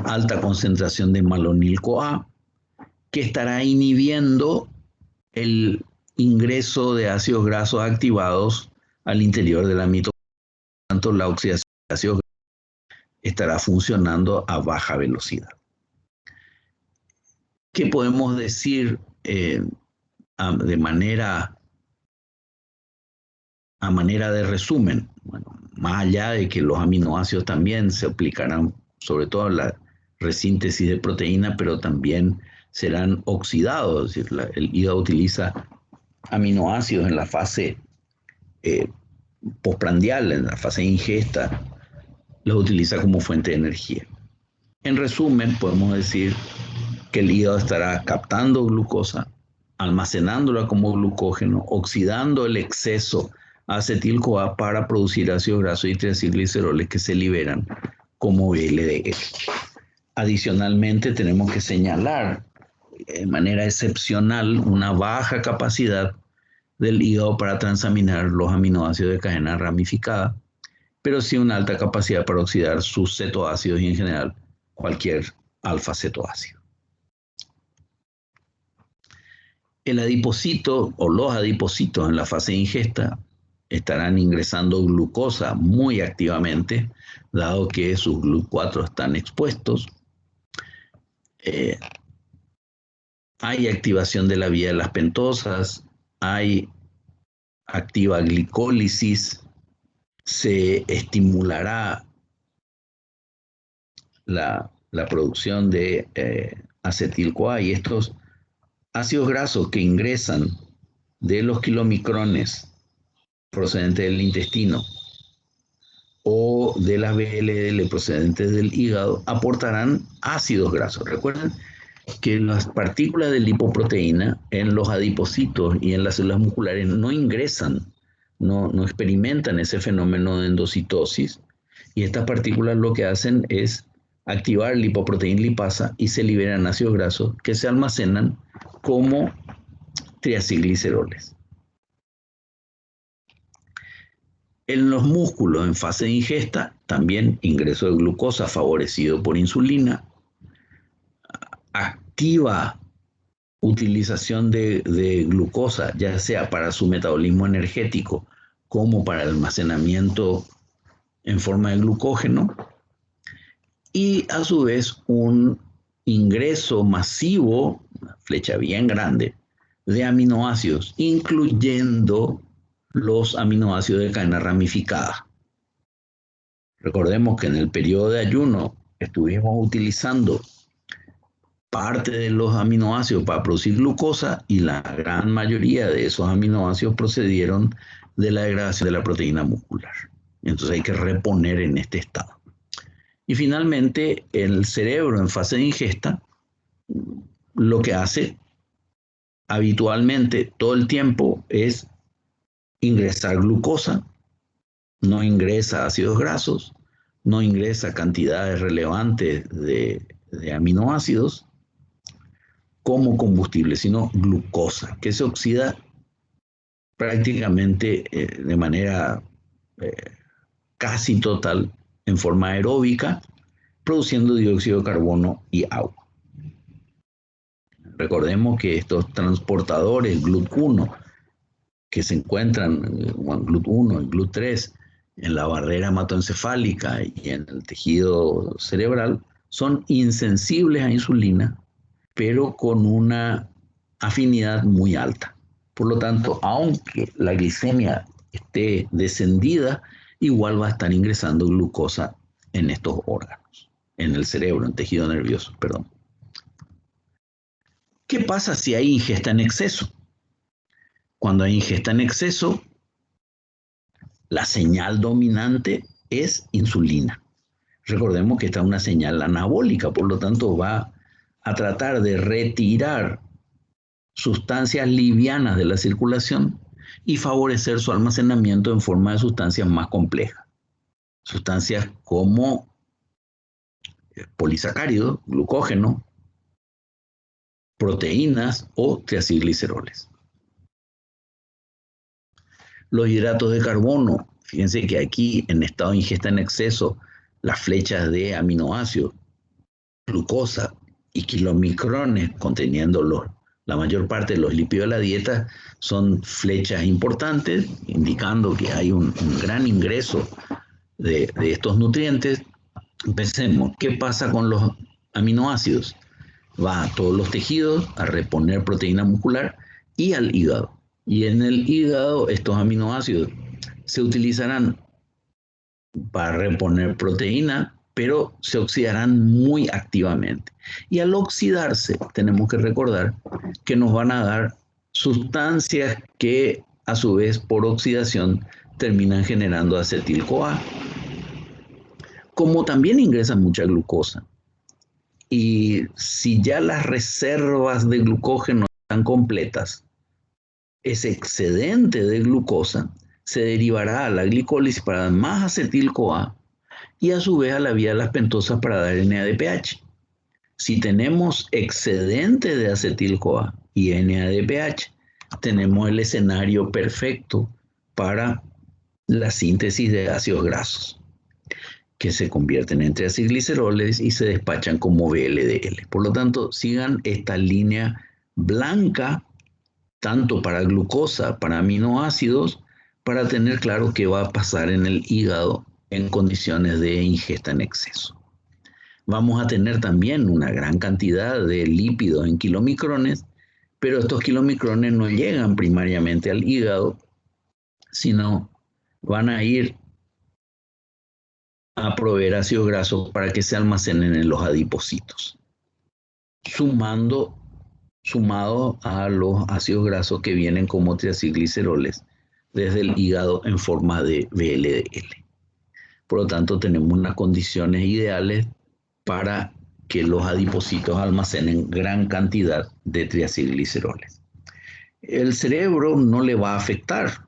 alta concentración de malonil-CoA que estará inhibiendo el ingreso de ácidos grasos activados al interior de la mitocondria. Por lo tanto, la oxidación de ácidos grasos estará funcionando a baja velocidad. ¿Qué podemos decir de manera de resumen? Bueno, más allá de que los aminoácidos también se aplicarán sobre todo en la resíntesis de proteína, pero también serán oxidados, es decir, el hígado utiliza aminoácidos en la fase postprandial, en la fase de ingesta, los utiliza como fuente de energía. En resumen, podemos decir que el hígado estará captando glucosa, almacenándola como glucógeno, oxidando el exceso acetil-CoA para producir ácidos grasos y triacilgliceroles que se liberan como VLDL. Adicionalmente, tenemos que señalar de manera excepcional una baja capacidad del hígado para transaminar los aminoácidos de cadena ramificada, pero sí una alta capacidad para oxidar sus cetoácidos y en general cualquier alfa-cetoácido. El adipocito o los adipocitos en la fase de ingesta estarán ingresando glucosa muy activamente, dado que sus GLUT4 están expuestos. Hay activación de la vía de las pentosas, hay activa glicólisis, se estimulará la producción de acetil-CoA, y estos ácidos grasos que ingresan de los kilomicrones procedentes del intestino o de las VLL procedentes del hígado aportarán ácidos grasos. Recuerden que las partículas de lipoproteína en los adipocitos y en las células musculares no ingresan, no experimentan ese fenómeno de endocitosis, y estas partículas lo que hacen es activar lipoproteína lipasa y se liberan ácidos grasos que se almacenan como triacilgliceroles. En los músculos en fase de ingesta, también ingreso de glucosa favorecido por insulina, activa utilización de glucosa, ya sea para su metabolismo energético como para el almacenamiento en forma de glucógeno, y a su vez un ingreso masivo, una flecha bien grande, de aminoácidos, incluyendo los aminoácidos de cadena ramificada. Recordemos que en el periodo de ayuno estuvimos utilizando parte de los aminoácidos para producir glucosa, y la gran mayoría de esos aminoácidos procedieron de la degradación de la proteína muscular. Entonces hay que reponer en este estado. Y finalmente, el cerebro en fase de ingesta lo que hace habitualmente todo el tiempo es ingresar glucosa, no ingresa ácidos grasos, no ingresa cantidades relevantes de aminoácidos como combustible, sino glucosa, que se oxida prácticamente de manera casi total en forma aeróbica, produciendo dióxido de carbono y agua. Recordemos que estos transportadores GLUT1 que se encuentran, GLUT1 y GLUT3, en la barrera hematoencefálica y en el tejido cerebral, son insensibles a insulina, pero con una afinidad muy alta. Por lo tanto, aunque la glicemia esté descendida, igual va a estar ingresando glucosa en estos órganos, en el cerebro, en tejido nervioso, perdón. ¿Qué pasa si hay ingesta en exceso? Cuando hay ingesta en exceso, la señal dominante es insulina. Recordemos que esta es una señal anabólica, por lo tanto va a tratar de retirar sustancias livianas de la circulación y favorecer su almacenamiento en forma de sustancias más complejas. Sustancias como polisacáridos, glucógeno, proteínas o triacilgliceroles. Los hidratos de carbono, fíjense que aquí en estado de ingesta en exceso, las flechas de aminoácidos, glucosa y kilomicrones conteniendo la mayor parte de los lípidos de la dieta son flechas importantes, indicando que hay un gran ingreso de estos nutrientes. Pensemos, ¿qué pasa con los aminoácidos? Va a todos los tejidos a reponer proteína muscular y al hígado. Y en el hígado estos aminoácidos se utilizarán para reponer proteína, pero se oxidarán muy activamente. Y al oxidarse, tenemos que recordar que nos van a dar sustancias que a su vez por oxidación terminan generando acetil-CoA, como también ingresan mucha glucosa. Y si ya las reservas de glucógeno están completas, ese excedente de glucosa se derivará a la glicólisis para dar más acetil-CoA y a su vez a la vía de las pentosas para dar NADPH. Si tenemos excedente de acetil-CoA y NADPH, tenemos el escenario perfecto para la síntesis de ácidos grasos, que se convierten en triacilgliceroles y se despachan como VLDL. Por lo tanto, sigan esta línea blanca, tanto para glucosa, para aminoácidos, para tener claro qué va a pasar en el hígado en condiciones de ingesta en exceso. Vamos a tener también una gran cantidad de lípidos en kilomicrones, pero estos kilomicrones no llegan primariamente al hígado, sino van a ir a proveer ácidos grasos para que se almacenen en los adipocitos, sumado a los ácidos grasos que vienen como triacilgliceroles desde el hígado en forma de VLDL. Por lo tanto, tenemos unas condiciones ideales para que los adipocitos almacenen gran cantidad de triacilgliceroles. El cerebro no le va a afectar.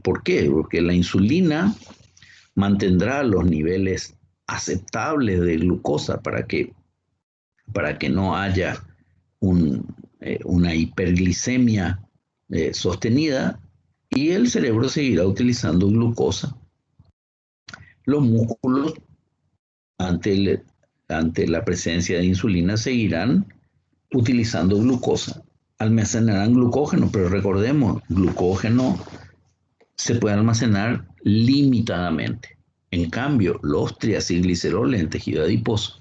¿Por qué? Porque la insulina mantendrá los niveles aceptables de glucosa para que no haya una hiperglicemia sostenida, y el cerebro seguirá utilizando glucosa. Los músculos, ante la presencia de insulina, seguirán utilizando glucosa, almacenarán glucógeno, pero recordemos, glucógeno se puede almacenar limitadamente. En cambio, los triacilgliceroles en tejido adiposo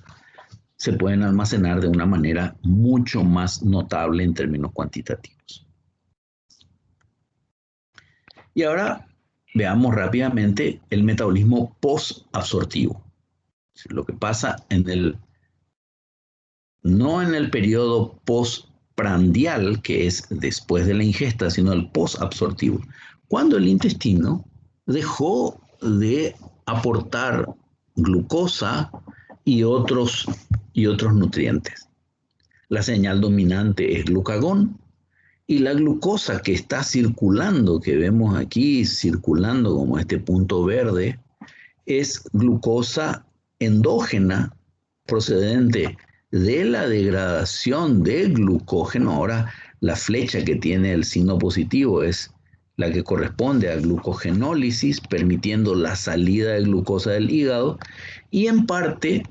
se pueden almacenar de una manera mucho más notable en términos cuantitativos. Y ahora veamos rápidamente el metabolismo posabsortivo. Lo que pasa no en el periodo postprandial, que es después de la ingesta, sino el posabsortivo, cuando el intestino dejó de aportar glucosa y otros nutrientes. La señal dominante es glucagón, y la glucosa que está circulando, que vemos aquí circulando como este punto verde, es glucosa endógena procedente de la degradación de glucógeno. Ahora la flecha que tiene el signo positivo es la que corresponde a glucogenólisis, permitiendo la salida de glucosa del hígado, y en parte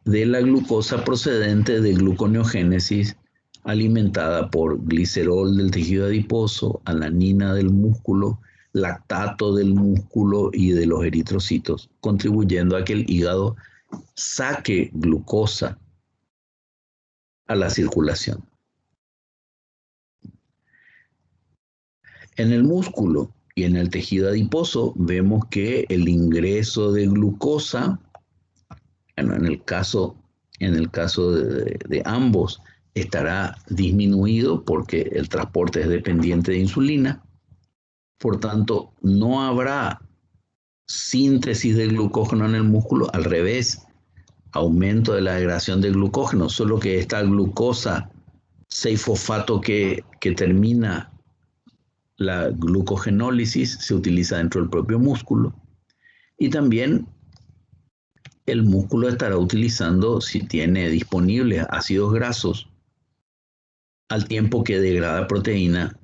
de la glucosa procedente de gluconeogénesis, alimentada por glicerol del tejido adiposo, alanina del músculo, lactato del músculo y de los eritrocitos, contribuyendo a que el hígado saque glucosa a la circulación. En el músculo y en el tejido adiposo vemos que el ingreso de glucosa, bueno, en el caso de ambos, estará disminuido porque el transporte es dependiente de insulina. Por tanto, no habrá síntesis de glucógeno en el músculo, al revés, aumento de la degradación de glucógeno, solo que esta glucosa 6-fosfato que termina la glucogenólisis se utiliza dentro del propio músculo, y también el músculo estará utilizando, si tiene disponibles ácidos grasos, al tiempo que degrada proteína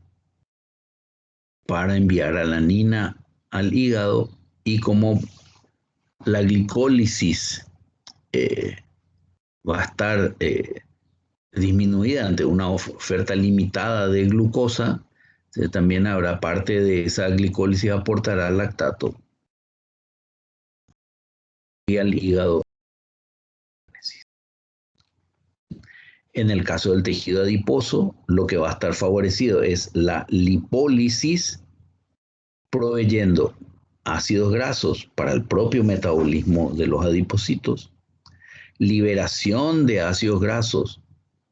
para enviar alanina al hígado, y como la glicólisis va a estar disminuida ante una oferta limitada de glucosa, también habrá parte de esa glicólisis aportará lactato y al hígado. En el caso del tejido adiposo, lo que va a estar favorecido es la lipólisis, proveyendo ácidos grasos para el propio metabolismo de los adipocitos, liberación de ácidos grasos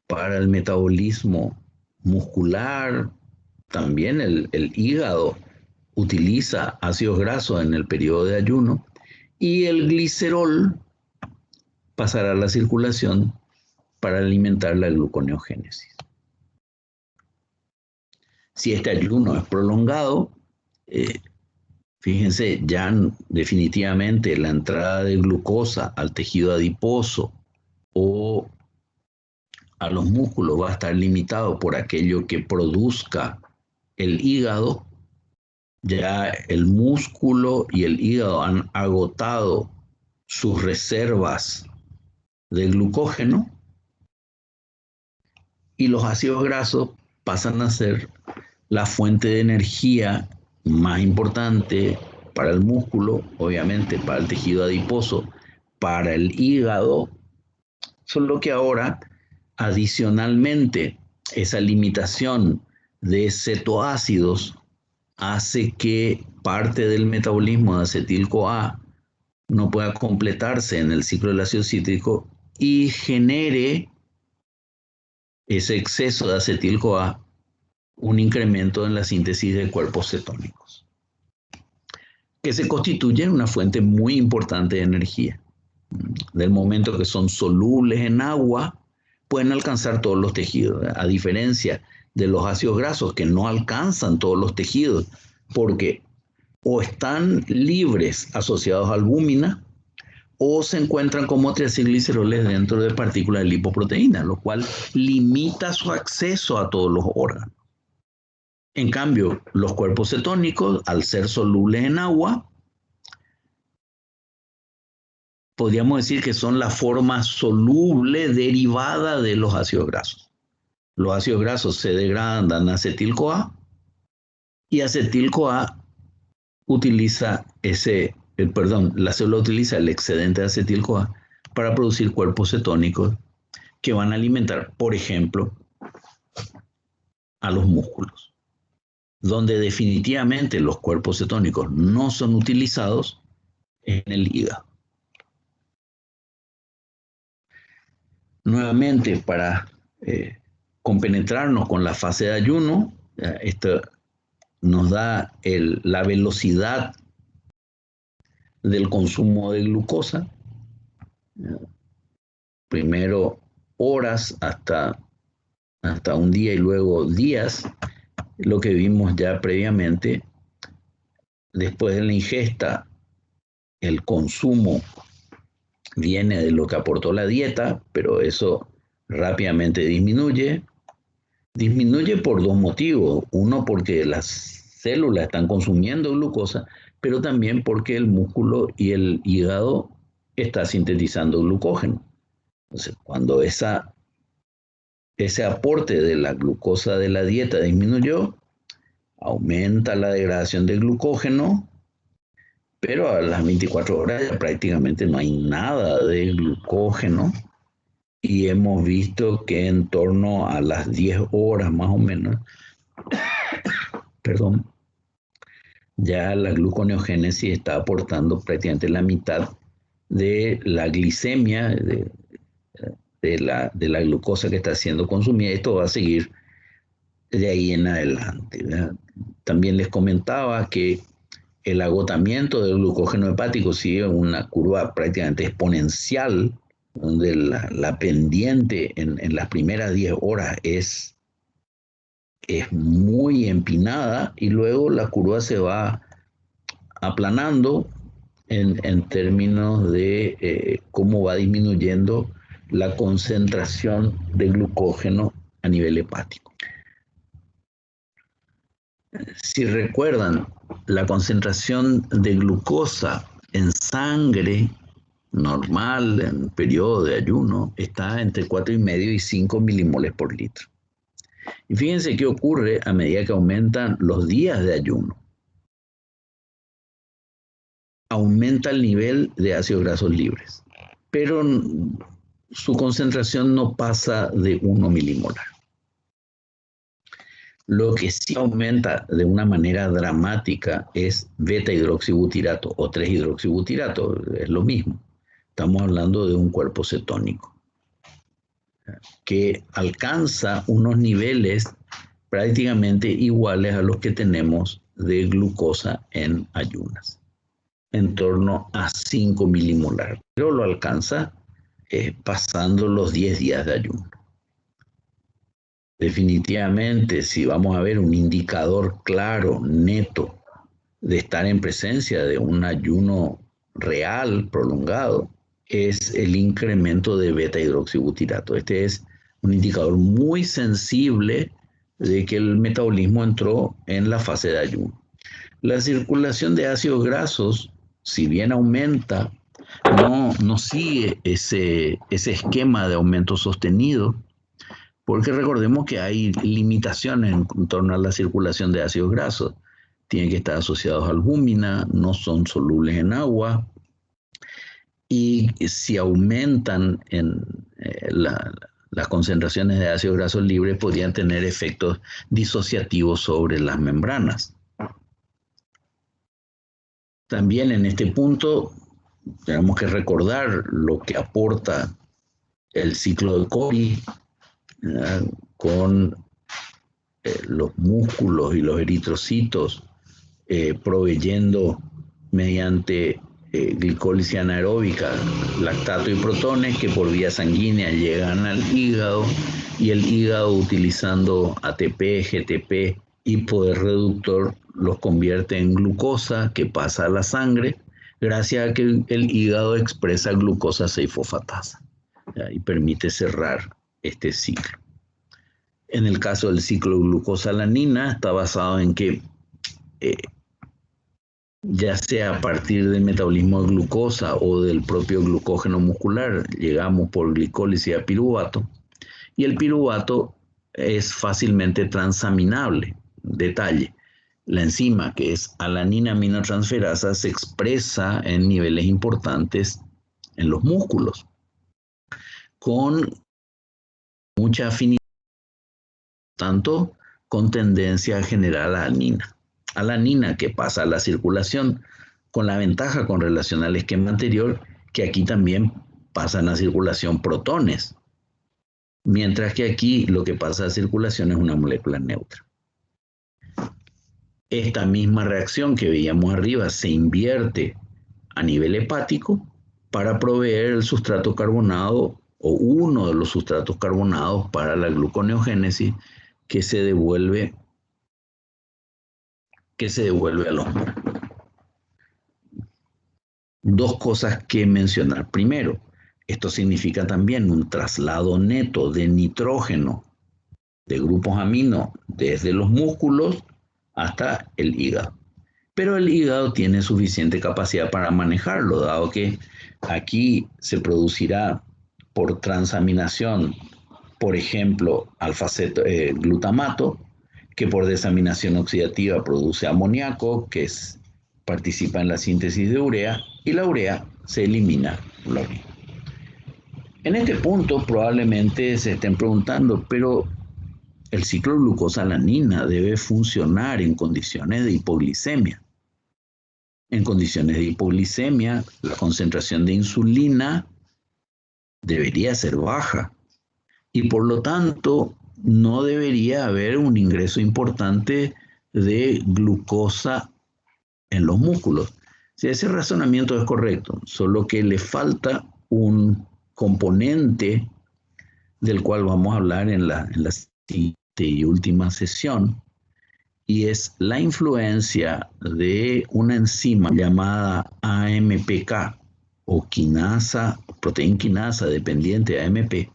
para el metabolismo muscular. También el hígado utiliza ácidos grasos en el periodo de ayuno, y el glicerol pasará a la circulación para alimentar la gluconeogénesis. Si este ayuno es prolongado, eh, fíjense, ya definitivamente la entrada de glucosa al tejido adiposo o a los músculos va a estar limitado por aquello que produzca el hígado. Ya el músculo y el hígado han agotado sus reservas de glucógeno y los ácidos grasos pasan a ser la fuente de energía más importante para el músculo, obviamente para el tejido adiposo, para el hígado, solo que ahora adicionalmente esa limitación de cetoácidos hace que parte del metabolismo de acetil-CoA no pueda completarse en el ciclo del ácido cítrico y genere ese exceso de acetil-CoA un incremento en la síntesis de cuerpos cetónicos, que se constituyen una fuente muy importante de energía. Del momento que son solubles en agua, pueden alcanzar todos los tejidos, a diferencia de los ácidos grasos que no alcanzan todos los tejidos, porque o están libres asociados a albúmina o se encuentran como triacilgliceroles dentro de partículas de lipoproteína, lo cual limita su acceso a todos los órganos. En cambio, los cuerpos cetónicos, al ser solubles en agua, podríamos decir que son la forma soluble derivada de los ácidos grasos. Los ácidos grasos se degradan a acetil-CoA y acetil-CoA utiliza la célula utiliza el excedente de acetil-CoA para producir cuerpos cetónicos que van a alimentar, por ejemplo, a los músculos, donde definitivamente los cuerpos cetónicos no son utilizados en el hígado. Nuevamente, para compenetrarnos con la fase de ayuno, esto nos da la velocidad del consumo de glucosa. Primero horas hasta un día y luego días, lo que vimos ya previamente. Después de la ingesta, el consumo viene de lo que aportó la dieta, pero eso rápidamente disminuye. Disminuye por dos motivos. Uno, porque las células están consumiendo glucosa, pero también porque el músculo y el hígado están sintetizando glucógeno. Entonces, cuando ese aporte de la glucosa de la dieta disminuyó, aumenta la degradación del glucógeno, pero a las 24 horas ya prácticamente no hay nada de glucógeno y hemos visto que en torno a las 10 horas más o menos, perdón, ya la gluconeogénesis está aportando prácticamente la mitad de la glicemia, de la glucosa que está siendo consumida. Esto va a seguir de ahí en adelante, ¿verdad? También les comentaba que el agotamiento del glucógeno hepático sigue una curva prácticamente exponencial, donde la pendiente en las primeras 10 horas es muy empinada y luego la curva se va aplanando en términos de cómo va disminuyendo la concentración de glucógeno a nivel hepático. Si recuerdan, la concentración de glucosa en sangre normal en periodo de ayuno está entre 4,5 y 5 milimoles por litro. Y fíjense qué ocurre a medida que aumentan los días de ayuno. Aumenta el nivel de ácidos grasos libres, pero su concentración no pasa de 1 milimolar. Lo que sí aumenta de una manera dramática es beta-hidroxibutirato o 3-hidroxibutirato, es lo mismo. Estamos hablando de un cuerpo cetónico que alcanza unos niveles prácticamente iguales a los que tenemos de glucosa en ayunas, en torno a 5 milimolar, pero lo alcanza pasando los 10 días de ayuno. Definitivamente, si vamos a ver un indicador claro, neto, de estar en presencia de un ayuno real, prolongado, es el incremento de beta-hidroxibutirato. Este es un indicador muy sensible de que el metabolismo entró en la fase de ayuno. La circulación de ácidos grasos, si bien aumenta, no sigue ese esquema de aumento sostenido, porque recordemos que hay limitaciones en torno a la circulación de ácidos grasos. Tienen que estar asociados a albúmina, no son solubles en agua, y si aumentan en las concentraciones de ácidos grasos libres, podrían tener efectos disociativos sobre las membranas. También en este punto tenemos que recordar lo que aporta el ciclo de Cori con los músculos y los eritrocitos proveyendo mediante glicólisis anaeróbica lactato y protones que por vía sanguínea llegan al hígado, y el hígado, utilizando ATP, GTP y poder reductor, los convierte en glucosa que pasa a la sangre gracias a que el hígado expresa glucosa 6-fosfatasa y permite cerrar este ciclo. En el caso del ciclo glucosa-alanina, está basado en que ya sea a partir del metabolismo de glucosa o del propio glucógeno muscular, llegamos por glicólisis a piruvato, y el piruvato es fácilmente transaminable. Detalle: la enzima, que es alanina aminotransferasa, se expresa en niveles importantes en los músculos, con mucha afinidad, tanto con tendencia a generar alanina que pasa a la circulación, con la ventaja con relación al esquema anterior que aquí también pasan a circulación protones, mientras que aquí lo que pasa a circulación es una molécula neutra. Esta misma reacción que veíamos arriba se invierte a nivel hepático para proveer el sustrato carbonado o uno de los sustratos carbonados para la gluconeogénesis que se devuelve a los músculos. Dos cosas que mencionar. Primero, esto significa también un traslado neto de nitrógeno de grupos amino desde los músculos hasta el hígado. Pero el hígado tiene suficiente capacidad para manejarlo, dado que aquí se producirá por transaminación, por ejemplo, glutamato, que por desaminación oxidativa produce amoníaco, que participa en la síntesis de urea, y la urea se elimina por la orina. En este punto probablemente se estén preguntando, pero el ciclo glucosa-alanina debe funcionar en condiciones de hipoglicemia. En condiciones de hipoglicemia, la concentración de insulina debería ser baja y por lo tanto no debería haber un ingreso importante de glucosa en los músculos. Si ese razonamiento es correcto, solo que le falta un componente del cual vamos a hablar en la siguiente y última sesión, y es la influencia de una enzima llamada AMPK o proteína quinasa dependiente de AMP,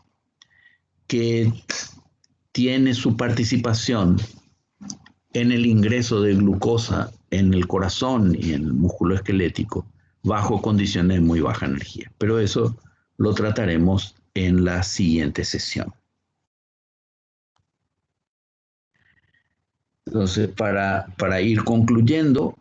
que tiene su participación en el ingreso de glucosa en el corazón y en el músculo esquelético bajo condiciones de muy baja energía. Pero eso lo trataremos en la siguiente sesión. Entonces, para ir concluyendo,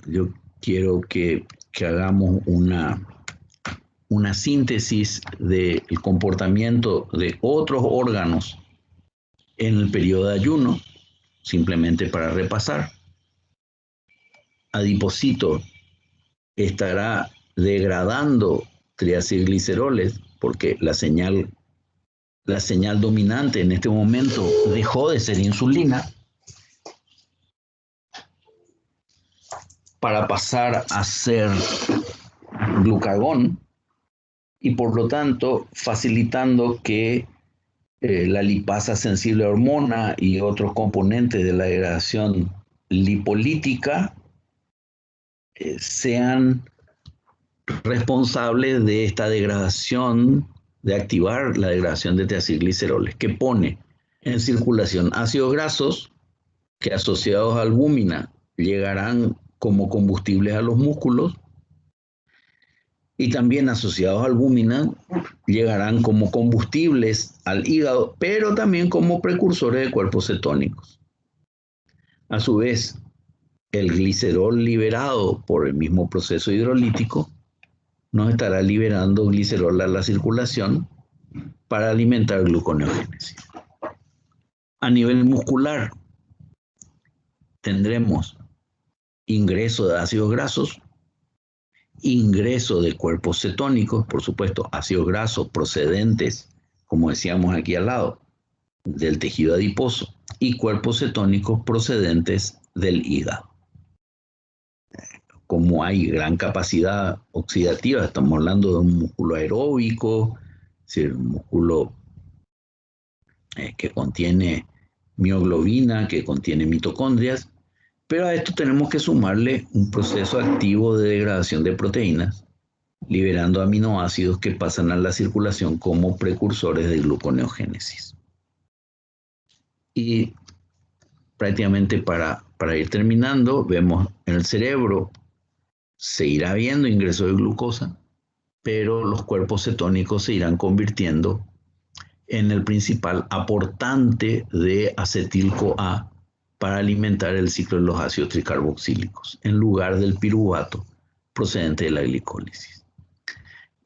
yo quiero que hagamos una síntesis del comportamiento de otros órganos en el periodo de ayuno, simplemente para repasar. Adipocito estará degradando triacilgliceroles porque la señal dominante en este momento dejó de ser insulina para pasar a ser glucagón, y por lo tanto facilitando que la lipasa sensible a hormona y otros componentes de la degradación lipolítica sean responsables de esta degradación, de activar la degradación de teacilgliceroles, que pone en circulación ácidos grasos que asociados a albúmina llegarán como combustibles a los músculos y también asociados a albúmina llegarán como combustibles al hígado, pero también como precursores de cuerpos cetónicos. A su vez, el glicerol liberado por el mismo proceso hidrolítico nos estará liberando glicerol a la circulación para alimentar gluconeogénesis. A nivel muscular, tendremos ingreso de ácidos grasos, ingreso de cuerpos cetónicos, por supuesto, ácidos grasos procedentes, como decíamos aquí al lado, del tejido adiposo, y cuerpos cetónicos procedentes del hígado. Como hay gran capacidad oxidativa, estamos hablando de un músculo aeróbico, es decir, un músculo que contiene mioglobina, que contiene mitocondrias, pero a esto tenemos que sumarle un proceso activo de degradación de proteínas, liberando aminoácidos que pasan a la circulación como precursores de gluconeogénesis. Y prácticamente para ir terminando, vemos en el cerebro se irá viendo ingreso de glucosa, pero los cuerpos cetónicos se irán convirtiendo en el principal aportante de acetil-CoA para alimentar el ciclo de los ácidos tricarboxílicos, en lugar del piruvato procedente de la glicólisis.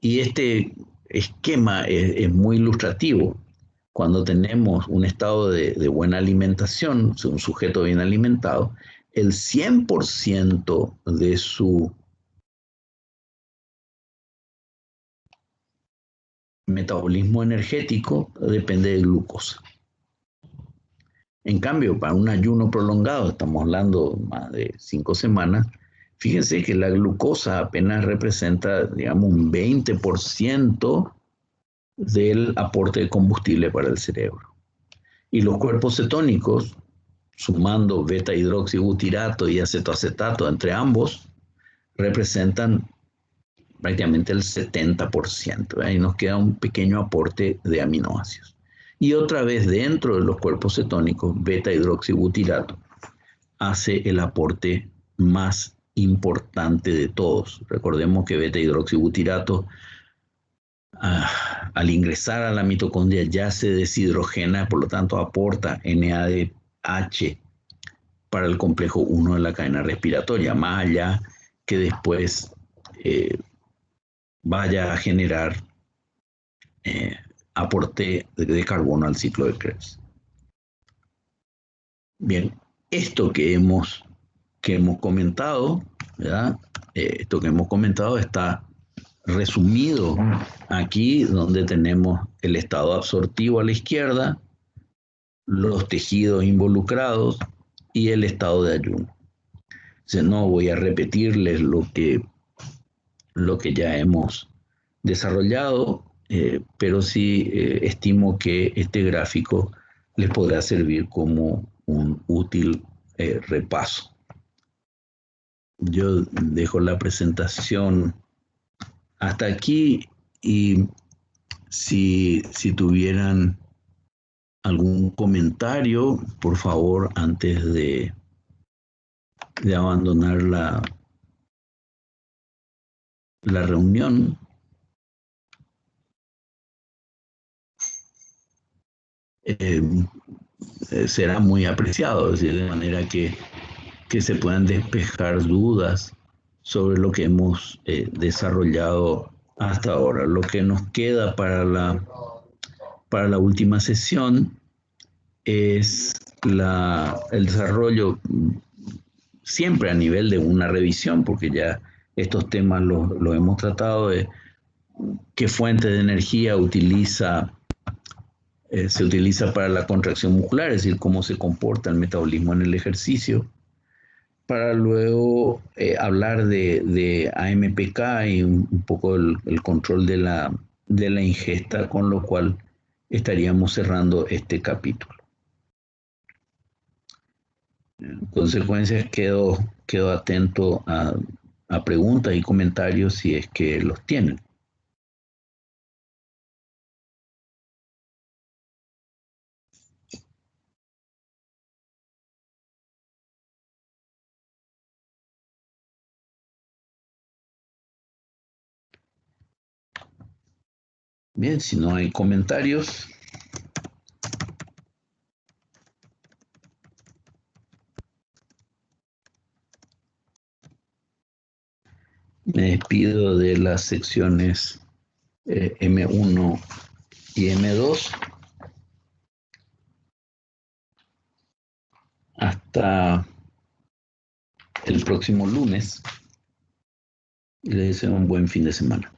Y este esquema es muy ilustrativo. Cuando tenemos un estado de buena alimentación, un sujeto bien alimentado, el 100% de su metabolismo energético depende de glucosa. En cambio, para un ayuno prolongado, estamos hablando más de 5 semanas, fíjense que la glucosa apenas representa, digamos, un 20% del aporte de combustible para el cerebro. Y los cuerpos cetónicos, sumando beta-hidroxibutirato y acetoacetato entre ambos, representan prácticamente el 70%. Ahí nos queda un pequeño aporte de aminoácidos. Y otra vez dentro de los cuerpos cetónicos, beta-hidroxibutirato hace el aporte más importante de todos. Recordemos que beta-hidroxibutirato al ingresar a la mitocondria ya se deshidrogena, por lo tanto aporta NADH para el complejo 1 de la cadena respiratoria, más allá que después vaya a generar aporte de carbono al ciclo de Krebs. Bien, esto que hemos comentado, ¿verdad? Esto que hemos comentado está resumido aquí, donde tenemos el estado absortivo a la izquierda, los tejidos involucrados y el estado de ayuno. Entonces, no voy a repetirles lo que ya hemos desarrollado, pero sí estimo que este gráfico les podrá servir como un útil repaso. Yo dejo la presentación hasta aquí y si tuvieran algún comentario, por favor, antes de abandonar la reunión. Será muy apreciado, es decir, de manera que se puedan despejar dudas sobre lo que hemos desarrollado hasta ahora. Lo que nos queda para la última sesión es el desarrollo siempre a nivel de una revisión, porque ya estos temas los hemos tratado, de qué fuente de energía se utiliza para la contracción muscular, es decir, cómo se comporta el metabolismo en el ejercicio, para luego hablar de AMPK y un poco el control de la ingesta, con lo cual estaríamos cerrando este capítulo. En consecuencia, quedo atento a a preguntas y comentarios si es que los tienen. Bien, si no hay comentarios, me despido de las secciones M1 y M2 hasta el próximo lunes y les deseo un buen fin de semana.